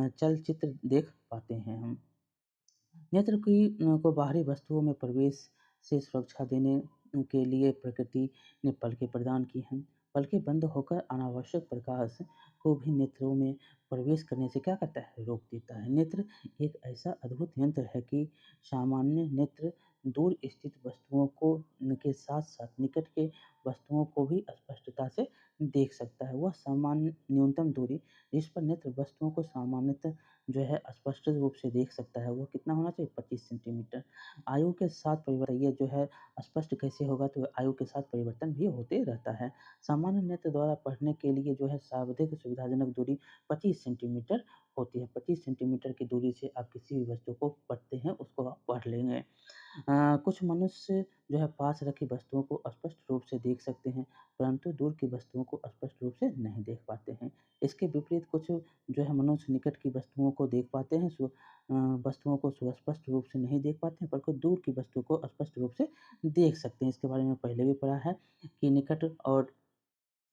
A: चलचित्र देख पाते हैं हम। नेत्र को बाहरी वस्तुओं में प्रवेश से सुरक्षा देने के लिए प्रकृति ने पलकें प्रदान की हैं। पलकें बंद होकर अनावश्यक प्रकाश को भी नेत्रों में प्रवेश करने से क्या करता है? रोक देता है। नेत्र एक ऐसा अद्भुत यंत्र है कि सामान्य नेत्र दूर स्थित वस्तुओं को के साथ-साथ निकट के वस्तुओं को भी स्पष्टता से देख सकता है। वह सामान्य न्यूनतम दूरी जिस पर नेत्र वस्तुओं को सामान्यतः जो है स्पष्ट रूप से देख सकता है, वो कितना होना चाहिए? 25 सेंटीमीटर। आयु के साथ परिवर्तन ये जो है स्पष्ट कैसे होगा? तो आयु के साथ परिवर्तन भी होते रहता है। सामान्य नेत्र द्वारा पढ़ने के लिए जो है सर्वाधिक सुविधाजनक दूरी 25 सेंटीमीटर होती है। 25 सेंटीमीटर की दूरी से आप किसी भी वस्तु को पढ़ते हैं, उसको आप पढ़ लेंगे। कुछ मनुष्य जो है पास रखी वस्तुओं को स्पष्ट रूप से देख सकते हैं, परंतु दूर की वस्तुओं को स्पष्ट रूप से नहीं देख पाते हैं। इसके विपरीत कुछ जो है मनुष्य निकट की वस्तुओं को देख पाते हैं, वस्तुओं को सुस्पष्ट रूप से नहीं देख पाते हैं, पर को दूर की वस्तु को स्पष्ट रूप से देख सकते हैं। इसके बारे में पहले भी पढ़ा है कि निकट और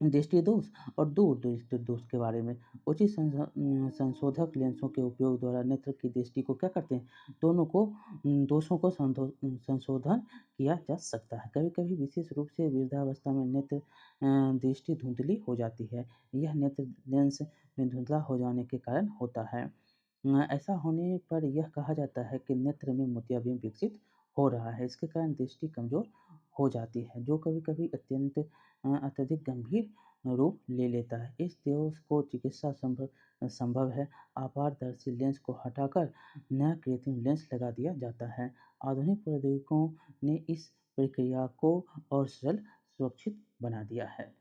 A: दृष्टि दोष और दूर दृष्टि दोष के बारे में उचित संशोधक लेंसों के उपयोग द्वारा नेत्र की दृष्टि को क्या करते हैं? दोनों को दोषों को संशोधन किया जा सकता है। कभी-कभी विशेष रूप से वृद्धावस्था में नेत्र दृष्टि धुंधली हो जाती है। यह नेत्र लेंस में धुंधला हो जाने के कारण होता है। ऐसा होने पर यह कहा जाता है कि नेत्र में मोतियाबिंद विकसित हो रहा है। इसके कारण दृष्टि कमजोर हो जाती है, जो कभी-कभी अत्यधिक गंभीर रूप ले लेता है। इस दोष को चिकित्सा संभव है। अपारदर्शी लेंस को हटाकर नया कृत्रिम लेंस लगा दिया जाता है। आधुनिक प्रौद्योगिकियों ने इस प्रक्रिया को और सरल, सुरक्षित बना दिया है।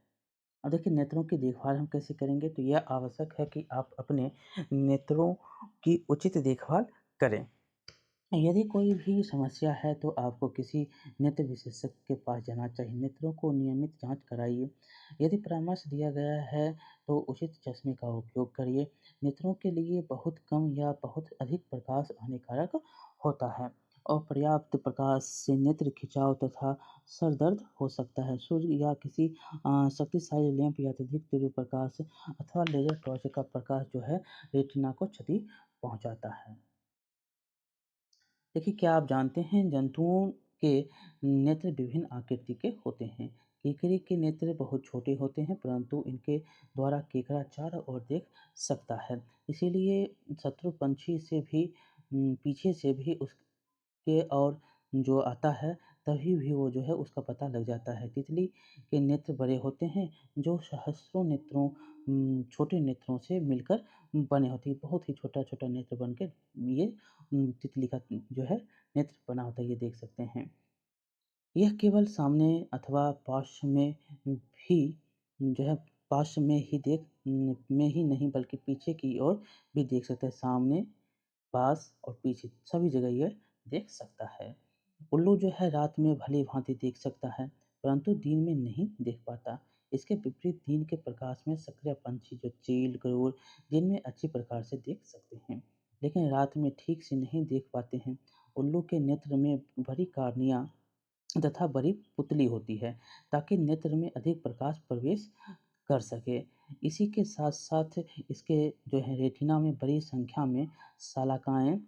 A: अब देखिए नेत्रों की देखभाल हम कैसे करेंगे? तो यह आवश्यक है कि आप अपने नेत्रों की उचित देखभाल करें। यदि कोई भी समस्या है तो आपको किसी नेत्र विशेषज्ञ के पास जाना चाहिए। नेत्रों को नियमित जांच कराइए। यदि परामर्श दिया गया है तो उचित चश्मे का उपयोग करिए। नेत्रों के लिए बहुत कम या बहुत अधिक प्रकाश हानिकारक होता है और पर्याप्त प्रकाश से नेत्र खिंचाव तथा सर दर्द हो सकता है। सूर्य या किसी शक्तिशाली लैंप या अत्यधिक तीव्र प्रकाश अथवा लेजर टॉर्च का प्रकाश जो है रेटिना को क्षति पहुंचाता है। देखिए, क्या आप जानते हैं जंतुओं के नेत्र विभिन्न आकृति के होते हैं। केकड़े के नेत्र बहुत छोटे होते हैं, परंतु इनके द्वारा केकड़ा चारों ओर देख सकता है। इसीलिए शत्रु पंछी से भी पीछे से भी उसके और जो आता है तभी भी वो जो है उसका पता लग जाता है। तितली के नेत्र बड़े होते हैं, जो सहस्रों नेत्रों छोटे नेत्रों से मिलकर बने होते हैं। बहुत ही छोटा-छोटा नेत्र बन के ये तितली का जो है नेत्र बना होता है, ये देख सकते हैं। यह केवल सामने अथवा पार्श्व में भी जो है पार्श्व में ही में ही नहीं बल्कि पीछे की ओर भी देख सकता है। सामने, पास और पीछे सभी जगह ये देख सकता है। उल्लू जो है रात में भली-भांति देख सकता है, परंतु दिन में नहीं देख पाता। इसके विपरीत दिन के प्रकाश में सक्रिय पंछी जो चील, गरुड़ दिन में अच्छी प्रकार से देख सकते हैं, लेकिन रात में ठीक से नहीं देख पाते हैं। उल्लू के नेत्र में बड़ी कार्निया तथा बड़ी पुतली होती है, ताकि नेत्र में अधिक प्रकाश प्रवेश कर सके। इसी के साथ-साथ इसके जो है रेटिना में बड़ी संख्या में शलाकाएँ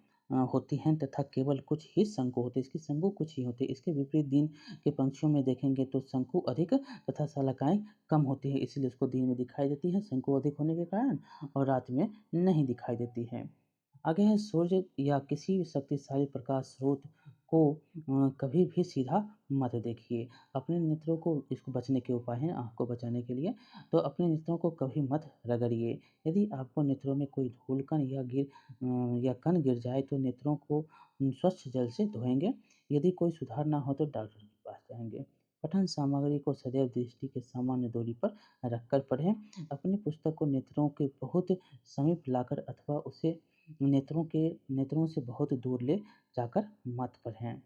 A: होती हैं तथा केवल कुछ ही शंकु होते हैं। इसके शंकु कुछ ही होते हैं। इसके विपरीत दिन के पंछियों में देखेंगे तो शंकु अधिक तथा शलाकाएँ कम होती हैं, इसलिए उसको दिन में दिखाई देती हैं, शंकु अधिक होने के कारण और रात में नहीं दिखाई देती हैं। आगे है सूर्य या किसी भी शक्तिशाली प्रकाश स्रोत को कभी भी सीधा मत देखिए। अपने नेत्रों को इसको बचने के उपाय हैं आँख को बचाने के लिए, तो अपने नेत्रों को कभी मत रगड़िए। यदि आपको नेत्रों में कोई धूल-कण या कण गिर जाए तो नेत्रों को स्वच्छ जल से धोएँगे। यदि कोई सुधार ना हो तो डॉक्टर के पास जाएँगे। पठन सामग्री को सदैव दृष्टि के सामान्य दूरी पर रखकर पढ़ें। अपनी पुस्तक को नेत्रों के बहुत समीप लाकर अथवा उसे नेत्रों से बहुत दूर ले जाकर मत पढ़ें।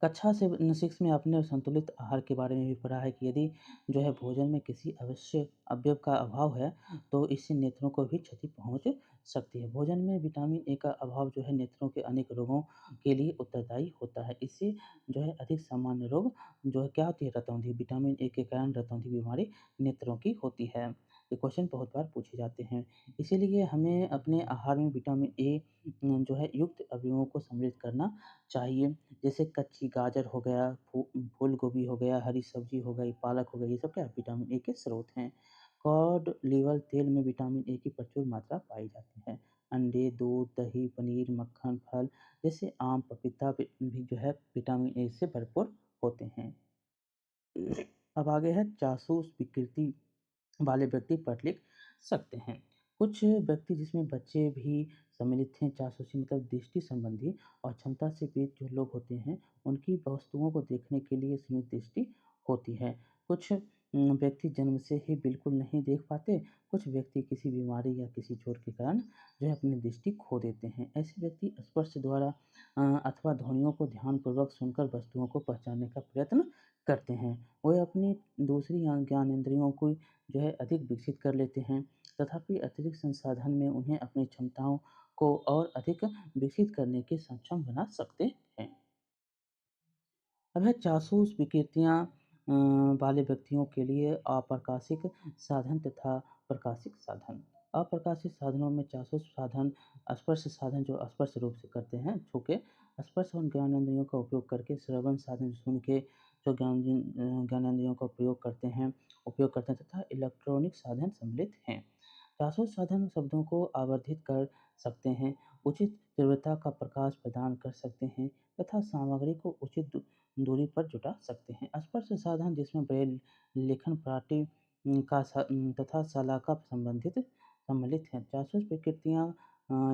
A: कक्षा 6 में आपने संतुलित आहार के बारे में भी पढ़ा है कि यदि जो है भोजन में किसी अवश्य अवयव का अभाव है, तो इससे नेत्रों को भी क्षति पहुँच सकती है। भोजन में विटामिन ए का अभाव जो है नेत्रों के अनेक रोगों के लिए उत्तरदायी होता है। इससे जो है अधिक सामान्य रोग जो है क्या होती है रतौंधी, विटामिन ए के कारण रतौंधी बीमारी नेत्रों की होती है। ये क्वेश्चन बहुत बार पूछे जाते हैं। इसीलिए हमें अपने आहार में विटामिन ए जो है युक्त अवयवों को सम्मिलित करना चाहिए। जैसे कच्ची गाजर हो गया, फूल गोभी हो गया, हरी सब्जी हो गई, पालक हो गई, ये सब क्या है विटामिन ए के स्रोत हैं। कॉड लिवर तेल में विटामिन ए की प्रचुर मात्रा पाई जाती है। अंडे, दूध, दही, पनीर, मक्खन, फल जैसे आम, पपीता भी जो है विटामिन ए से भरपूर होते हैं। अब आगे है जासूस विकृति वाले व्यक्ति पढ़ लिख सकते हैं। कुछ व्यक्ति जिसमें बच्चे भी सम्मिलित हैं जासूसी मतलब दृष्टि संबंधी और क्षमता से पीड़ित जो लोग होते हैं, उनकी वस्तुओं को देखने के लिए सीमित दृष्टि होती है। कुछ व्यक्ति जन्म से ही बिल्कुल नहीं देख पाते, कुछ व्यक्ति किसी बीमारी या किसी चोट के कारण जो है अपनी दृष्टि खो देते हैं। ऐसे व्यक्ति स्पर्श द्वारा अथवा ध्वनियों को ध्यानपूर्वक सुनकर वस्तुओं को पहचानने का प्रयत्न करते हैं। वे अपनी दूसरी ज्ञानेंद्रियों को जो है अधिक विकसित कर लेते हैं। तथापि अतिरिक्त संसाधन में उन्हें अपनी क्षमताओं को और अधिक विकसित करने के सक्षम बना सकते हैं। अब है जासूस विकृतियाँ वाले व्यक्तियों के लिए अप्रकाशिक साधन तथा प्रकाशिक साधन। अप्रकाशित साधनों में जासूस साधन, स्पर्श साधन जो स्पर्श रूप से करते हैं, छू के, स्पर्श और ज्ञानेंद्रियों का उपयोग करके, श्रवण साधन सुन के जो ज्ञानेंद्रियों का उपयोग करते हैं तथा इलेक्ट्रॉनिक साधन सम्मिलित हैं। जासूस साधन शब्दों को आवर्धित कर सकते हैं, उचित तीव्रता का प्रकाश प्रदान कर सकते हैं तथा सामग्री को उचित दूरी पर जुटा सकते हैं। स्पर्श साधन जिसमें ब्रेल, लेखन पार्टी तथा शलाका सम्मिलित हैं। जासूस विकृतियाँ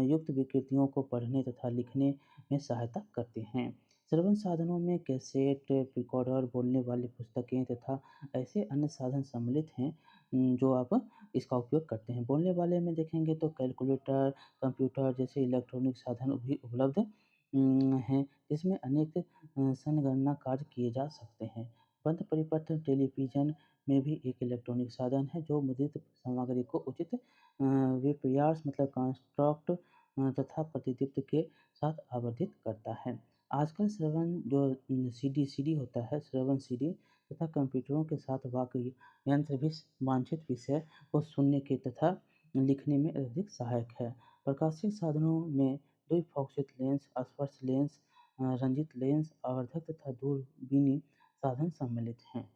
A: युक्त विकृतियों को पढ़ने तथा लिखने में सहायता करते हैं। श्रवण साधनों में कैसेट, टेप रिकॉर्डर, बोलने वाली पुस्तकें तथा ऐसे अन्य साधन सम्मिलित हैं जो आप इसका उपयोग करते हैं। बोलने वाले में देखेंगे तो कैलकुलेटर, कंप्यूटर जैसे इलेक्ट्रॉनिक साधन भी उपलब्ध हैं, जिसमें अनेक संगणना कार्य किए जा सकते हैं। बंद परिपत्र टेलीविज़न में भी एक इलेक्ट्रॉनिक साधन है जो मुद्रित सामग्री को उचित विपर्यास मतलब कंस्ट्रक्ट तथा प्रतिदीप्त के साथ आवर्धित करता है। आजकल श्रवण जो सीडी होता है, श्रवण सीडी तथा कंप्यूटरों के साथ वाक्य यंत्र भी वांछित विषय को सुनने के तथा लिखने में अधिक सहायक है। प्रकाशिक साधनों में द्विफोकसित लेंस, स्पर्श लेंस, रंजित लेंस, आवर्धक तथा दूरबीनी साधन सम्मिलित हैं।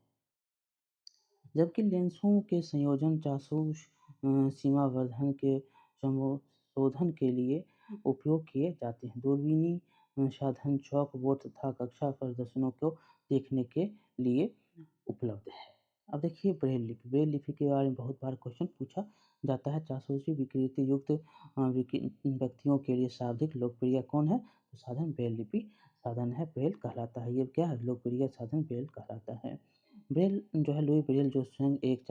A: जबकि लेंसों के संयोजन जासूस सीमावर्धन के संशोधन के लिए उपयोग किए जाते हैं। दूरबीनी साधन चौक बोर्ड तथा कक्षा प्रदर्शनों को देखने के लिए उपलब्ध है। अब देखिए ब्रेल लिपि। ब्रेल लिपि के बारे में बहुत बार क्वेश्चन पूछा जाता है। जासूसी विकृति युक्त व्यक्तियों के लिए सर्वाधिक लोकप्रिय कौन है? तो साधन ब्रेल लिपि साधन है, ब्रेल कहलाता है। ये क्या है? लोकप्रिय साधन ब्रेल कहलाता है। ब्रेल जो है लुई ब्रेल जो स्वयं एक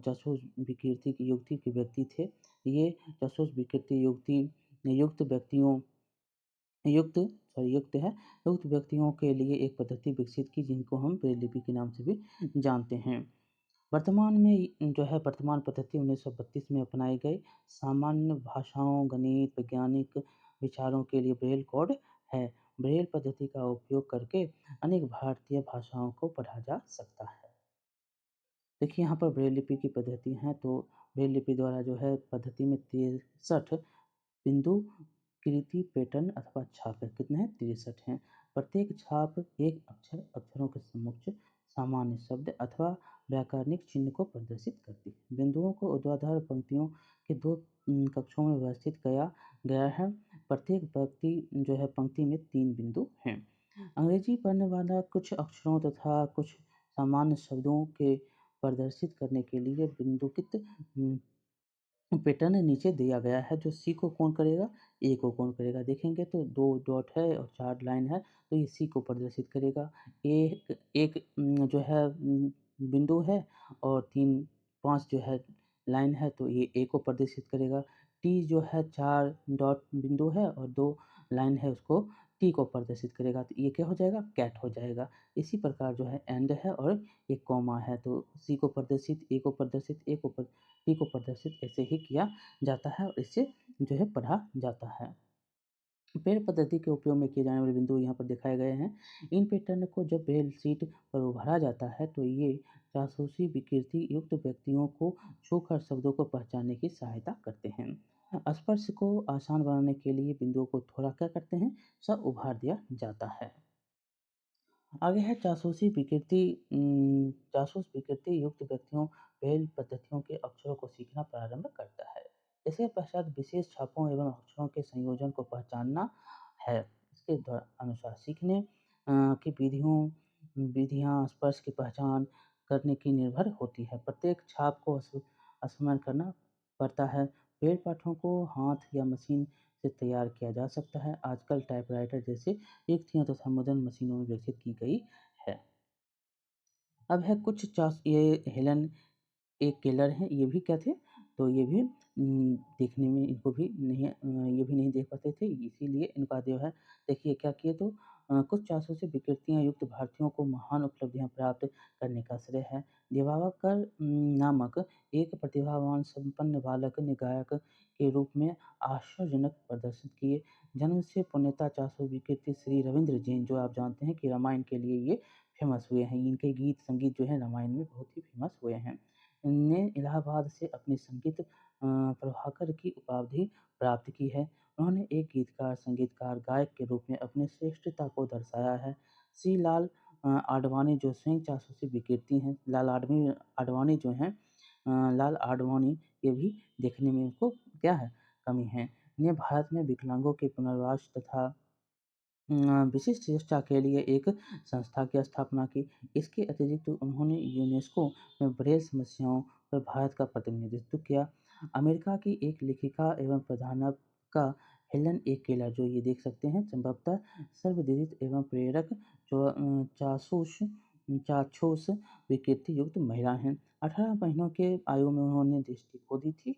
A: जासूस विकृति की युक्ति के व्यक्ति थे। ये जासूस विकृति युक्ति युक्त व्यक्तियों युक्त युक्त है युक्त व्यक्तियों के लिए एक पद्धति विकसित की जिनको हम ब्रेल लिपि के नाम से भी जानते हैं। वर्तमान में जो है वर्तमान पद्धति 1932 में अपनाई गई सामान्य भाषाओं, गणित, वैज्ञानिक विचारों के लिए ब्रेल कोड है। ब्रेल पद्धति का उपयोग करके अनेक भारतीय भाषाओं को पढ़ा जा सकता है। देखिए यहाँ पर ब्रेल लिपि की पद्धति है तो ब्रेल लिपि द्वारा जो है पद्धति में 63 बिंदु कृति पैटर्न अथवा छाप है। कितने हैं? 63 हैं। प्रत्येक छाप एक अक्षरों के समक्ष सामान्य शब्द अथवा व्याकरणिक चिन्ह को प्रदर्शित करती है। बिंदुओं को ऊर्ध्वाधर पंक्तियों के दो कक्षों में व्यवस्थित किया गया है। प्रत्येक जो है पंक्ति में 3 बिंदु हैं। अंग्रेजी पढ़ने वाला कुछ अक्षरों तथा कुछ सामान्य शब्दों के प्रदर्शित करने के लिए बिंदुकित पैटर्न नीचे दिया गया है। जो सी को कौन करेगा, ए को कौन करेगा। देखेंगे तो 2 डॉट है और 4 लाइन है, तो ये सी को प्रदर्शित करेगा। ए एक जो है बिंदु है और 3-5 जो है लाइन है, तो ये ए को प्रदर्शित करेगा। टी जो है 4 डॉट बिंदु है और 2 लाइन है, उसको टी को प्रदर्शित करेगा। तो ये क्या हो जाएगा, कैट हो जाएगा। इसी प्रकार जो है एंड है और एक कॉमा है, तो सी को प्रदर्शित, ए को प्रदर्शित, ए को टी को प्रदर्शित ऐसे ही किया जाता है और इससे जो है पढ़ा जाता है। पेड़ पद्धति के उपयोग में किए जाने वाले बिंदु यहाँ पर दिखाए गए हैं। इन पैटर्न को जब ब्रेल शीट पर उभारा जाता है तो ये जासूसी विकृति युक्त व्यक्तियों को छूकर शब्दों को पहचानने की सहायता करते हैं। स्पर्श को आसान बनाने के लिए बिंदुओं को थोड़ा क्या करते हैं, सब उभार दिया जाता है। आगे है जासूसी विकृति। जासूस विकृति युक्त व्यक्तियों ब्रेल पद्धतियों के अक्षरों को सीखना प्रारंभ करता है। इसके पश्चात विशेष छापों एवं अक्षरों के संयोजन को पहचानना है। इसके अनुसार सीखने की विधियां स्पर्श की पहचान करने की निर्भर होती है। प्रत्येक छाप को स्मरण करना पड़ता है। पेड़ पाठों को हाथ या मशीन से तैयार किया जा सकता है। आजकल टाइपराइटर जैसे युक्तियां तथा मदन मशीनों में विकसित की गई है। अब है कुछ चास ये हेलन एक केलर हैं, ये भी क्या थे, तो ये भी देखने में इनको भी नहीं ये भी नहीं देख पाते थे, इसीलिए इनका जो है देखिए क्या किए, तो कुछ जासूसी विकृतियां युक्त भारतीयों को महान उपलब्धियां प्राप्त करने का श्रेय है। दिवाकर नामक एक प्रतिभावान संपन्न बालक ने गायक के रूप में आश्चर्यजनक प्रदर्शन किए। जन्म से पुण्यता जासूस विकृति श्री रविंद्र जैन, जो आप जानते हैं कि रामायण के लिए ये फेमस हुए हैं, इनके गीत संगीत जो है रामायण में बहुत ही फेमस हुए हैं। ने इलाहाबाद से अपनी संगीत प्रभाकर की उपाधि प्राप्त की है। उन्होंने एक गीतकार, संगीतकार, गायक के रूप में अपनी श्रेष्ठता को दर्शाया है। श्री लाल आडवाणी जो स्वयं जासूसी विकृति हैं, आडवाणी जो हैं, लाल आडवाणी, ये भी देखने में इनको क्या है, कमी है। ने भारत में विकलांगों के पुनर्वास तथा विशिष्ट शिक्षा के लिए एक संस्था की स्थापना की। इसके अतिरिक्त उन्होंने यूनेस्को में ब्रेल समस्याओं पर भारत का प्रतिनिधित्व किया। अमेरिका की एक लेखिका एवं प्रधानाध्यापिका हेलन ए केलर, जो ये देख सकते हैं, संभवतः सर्वविदित एवं प्रेरक जो चाक्षुष विकृति युक्त महिला हैं। 18 महीनों के आयु में उन्होंने दृष्टि खो दी थी,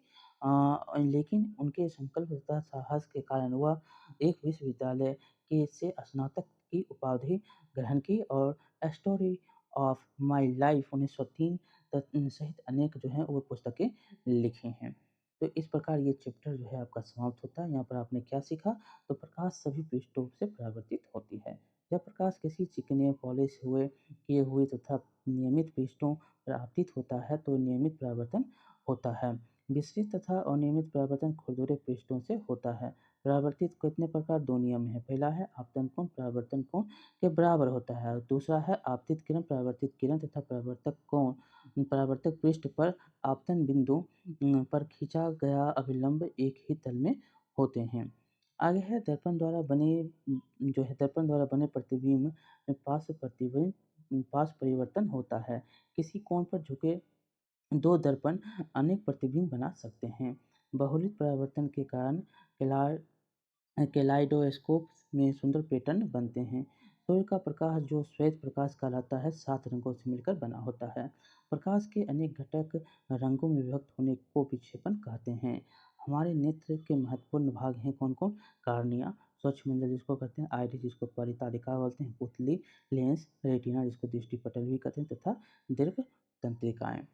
A: लेकिन उनके संकल्प तथा साहस के कारण वह एक विश्वविद्यालय के से स्नातक की उपाधि ग्रहण की और स्टोरी ऑफ माई लाइफ 1903 सहित अनेक जो हैं वो पुस्तकें लिखी हैं। तो इस प्रकार ये चैप्टर जो है आपका समाप्त होता है। यहाँ पर आपने क्या सीखा, तो प्रकाश सभी पृष्ठों से परावर्तित होती है। जब प्रकाश किसी चिकने पॉलिश किए हुए तथा नियमित पृष्ठों पर आपतित होता है तो नियमित परावर्तन होता है। विस्तृत तथा अनियमित परावर्तन खुरदुरे पृष्ठों से होता है। परावर्तित कितने प्रकार, 2 नियम है। पहला है आपतन कोण परावर्तन कोण के बराबर होता है और दूसरा है आपतित किरण परावर्तित किरण तथा परावर्तक पृष्ठ पर आपतन बिंदु पर खींचा गया अभिलंब एक ही तल में होते हैं। आगे है दर्पण द्वारा बने प्रतिबिंब में पाश परिवर्तन होता है। किसी कोण पर झुके 2 दर्पण अनेक प्रतिबिंब बना सकते हैं। बहुलित परावर्तन के कारण कैलाइडोस्कोप में सुंदर पैटर्न बनते हैं। सूर्य का प्रकाश, जो श्वेत प्रकाश कहलाता है, 7 रंगों से मिलकर बना होता है। प्रकाश के अनेक घटक रंगों में विभक्त होने को विक्षेपण कहते हैं। हमारे नेत्र के महत्वपूर्ण भाग हैं कौन कौन, कार्निया, स्वच्छमंडल जिसको कहते हैं, आइरिस जिसको परितालिका बोलते हैं, पुतली, लेंस, रेटिना जिसको दृष्टिपटल भी कहते हैं, तथा दीर्घ तंत्रिकाएं।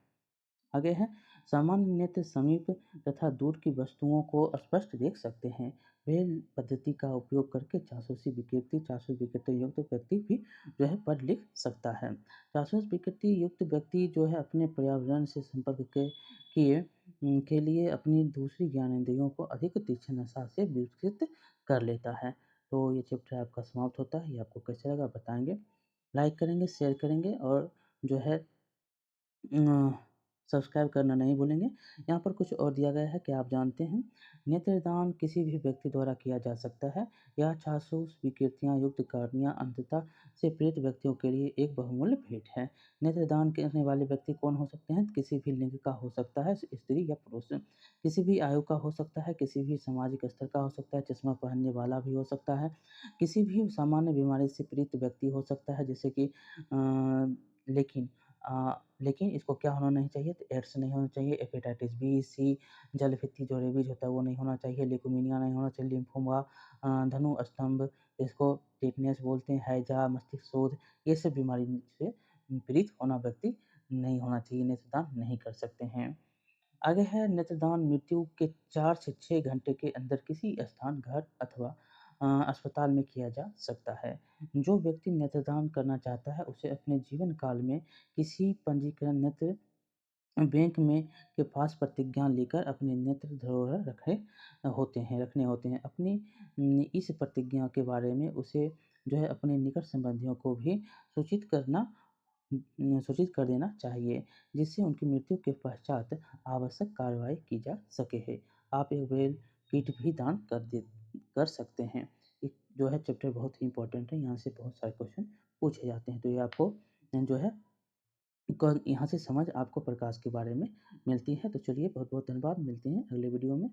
A: आगे है सामान्य नेत्र समीप तथा दूर की वस्तुओं को स्पष्ट देख सकते हैं। ब्रेल पद्धति का उपयोग करके जासूस विकृति युक्त व्यक्ति भी जो है पढ़ लिख सकता है। जासूस विकृति युक्त व्यक्ति जो है अपने पर्यावरण से संपर्क के लिए अपनी दूसरी ज्ञानेंद्रियों को अधिक तीक्ष्णता से विकसित कर लेता है। तो ये चैप्टर आपका समाप्त होता है। ये आपको कैसे लगा बताएंगे, लाइक करेंगे, शेयर करेंगे और जो है सब्सक्राइब करना नहीं भूलेंगे। यहाँ पर कुछ और दिया गया है कि आप जानते हैं, नेत्रदान किसी भी व्यक्ति द्वारा किया जा सकता है। यह जासूस विकृतियाँ युक्त कार्निया अंधता से पीड़ित व्यक्तियों के लिए एक बहुमूल्य भेंट है। नेत्रदान करने वाले व्यक्ति कौन हो सकते हैं? किसी भी लिंग का हो सकता है, स्त्री या पुरुष। किसी भी आयु का हो सकता है, किसी भी सामाजिक स्तर का हो सकता है, चश्मा पहनने वाला भी हो सकता है, किसी भी सामान्य बीमारी से पीड़ित व्यक्ति हो सकता है, जैसे कि लेकिन लेकिन इसको क्या होना नहीं चाहिए? तो एड्स नहीं होना चाहिए, हेपेटाइटिस बी, सी, जलभित्ति जो रेबीज होता है वो नहीं होना चाहिए, ल्यूकेमिया नहीं होना चाहिए, लिम्फोमा, धनु स्तंभ, इसको टिटनेस बोलते हैं, हैजा, मस्तिष्क शोथ, ये सब बीमारी से पीड़ित होना व्यक्ति नहीं होना चाहिए, नेत्रदान नहीं कर सकते हैं। आगे है नेत्रदान मृत्यु के 4 से 6 घंटे के अंदर किसी स्थान, घर अथवा अस्पताल में किया जा सकता है। जो व्यक्ति नेत्रदान करना चाहता है उसे अपने जीवन काल में किसी पंजीकृत नेत्र बैंक में के पास प्रतिज्ञा लेकर अपने नेत्र धरोहर रखने होते हैं। अपनी इस प्रतिज्ञा के बारे में उसे जो है अपने निकट संबंधियों को भी सूचित करना सूचित कर देना चाहिए, जिससे उनकी मृत्यु के पश्चात आवश्यक कार्रवाई की जा सके है। आप एक ब्रेल किट भी दान कर सकते हैं। एक जो है चैप्टर बहुत ही इम्पोर्टेंट है, यहाँ से बहुत सारे क्वेश्चन पूछे जाते हैं, तो ये आपको जो है यहाँ से समझ आपको प्रकाश के बारे में मिलती है। तो चलिए बहुत बहुत धन्यवाद, मिलते हैं अगले वीडियो में।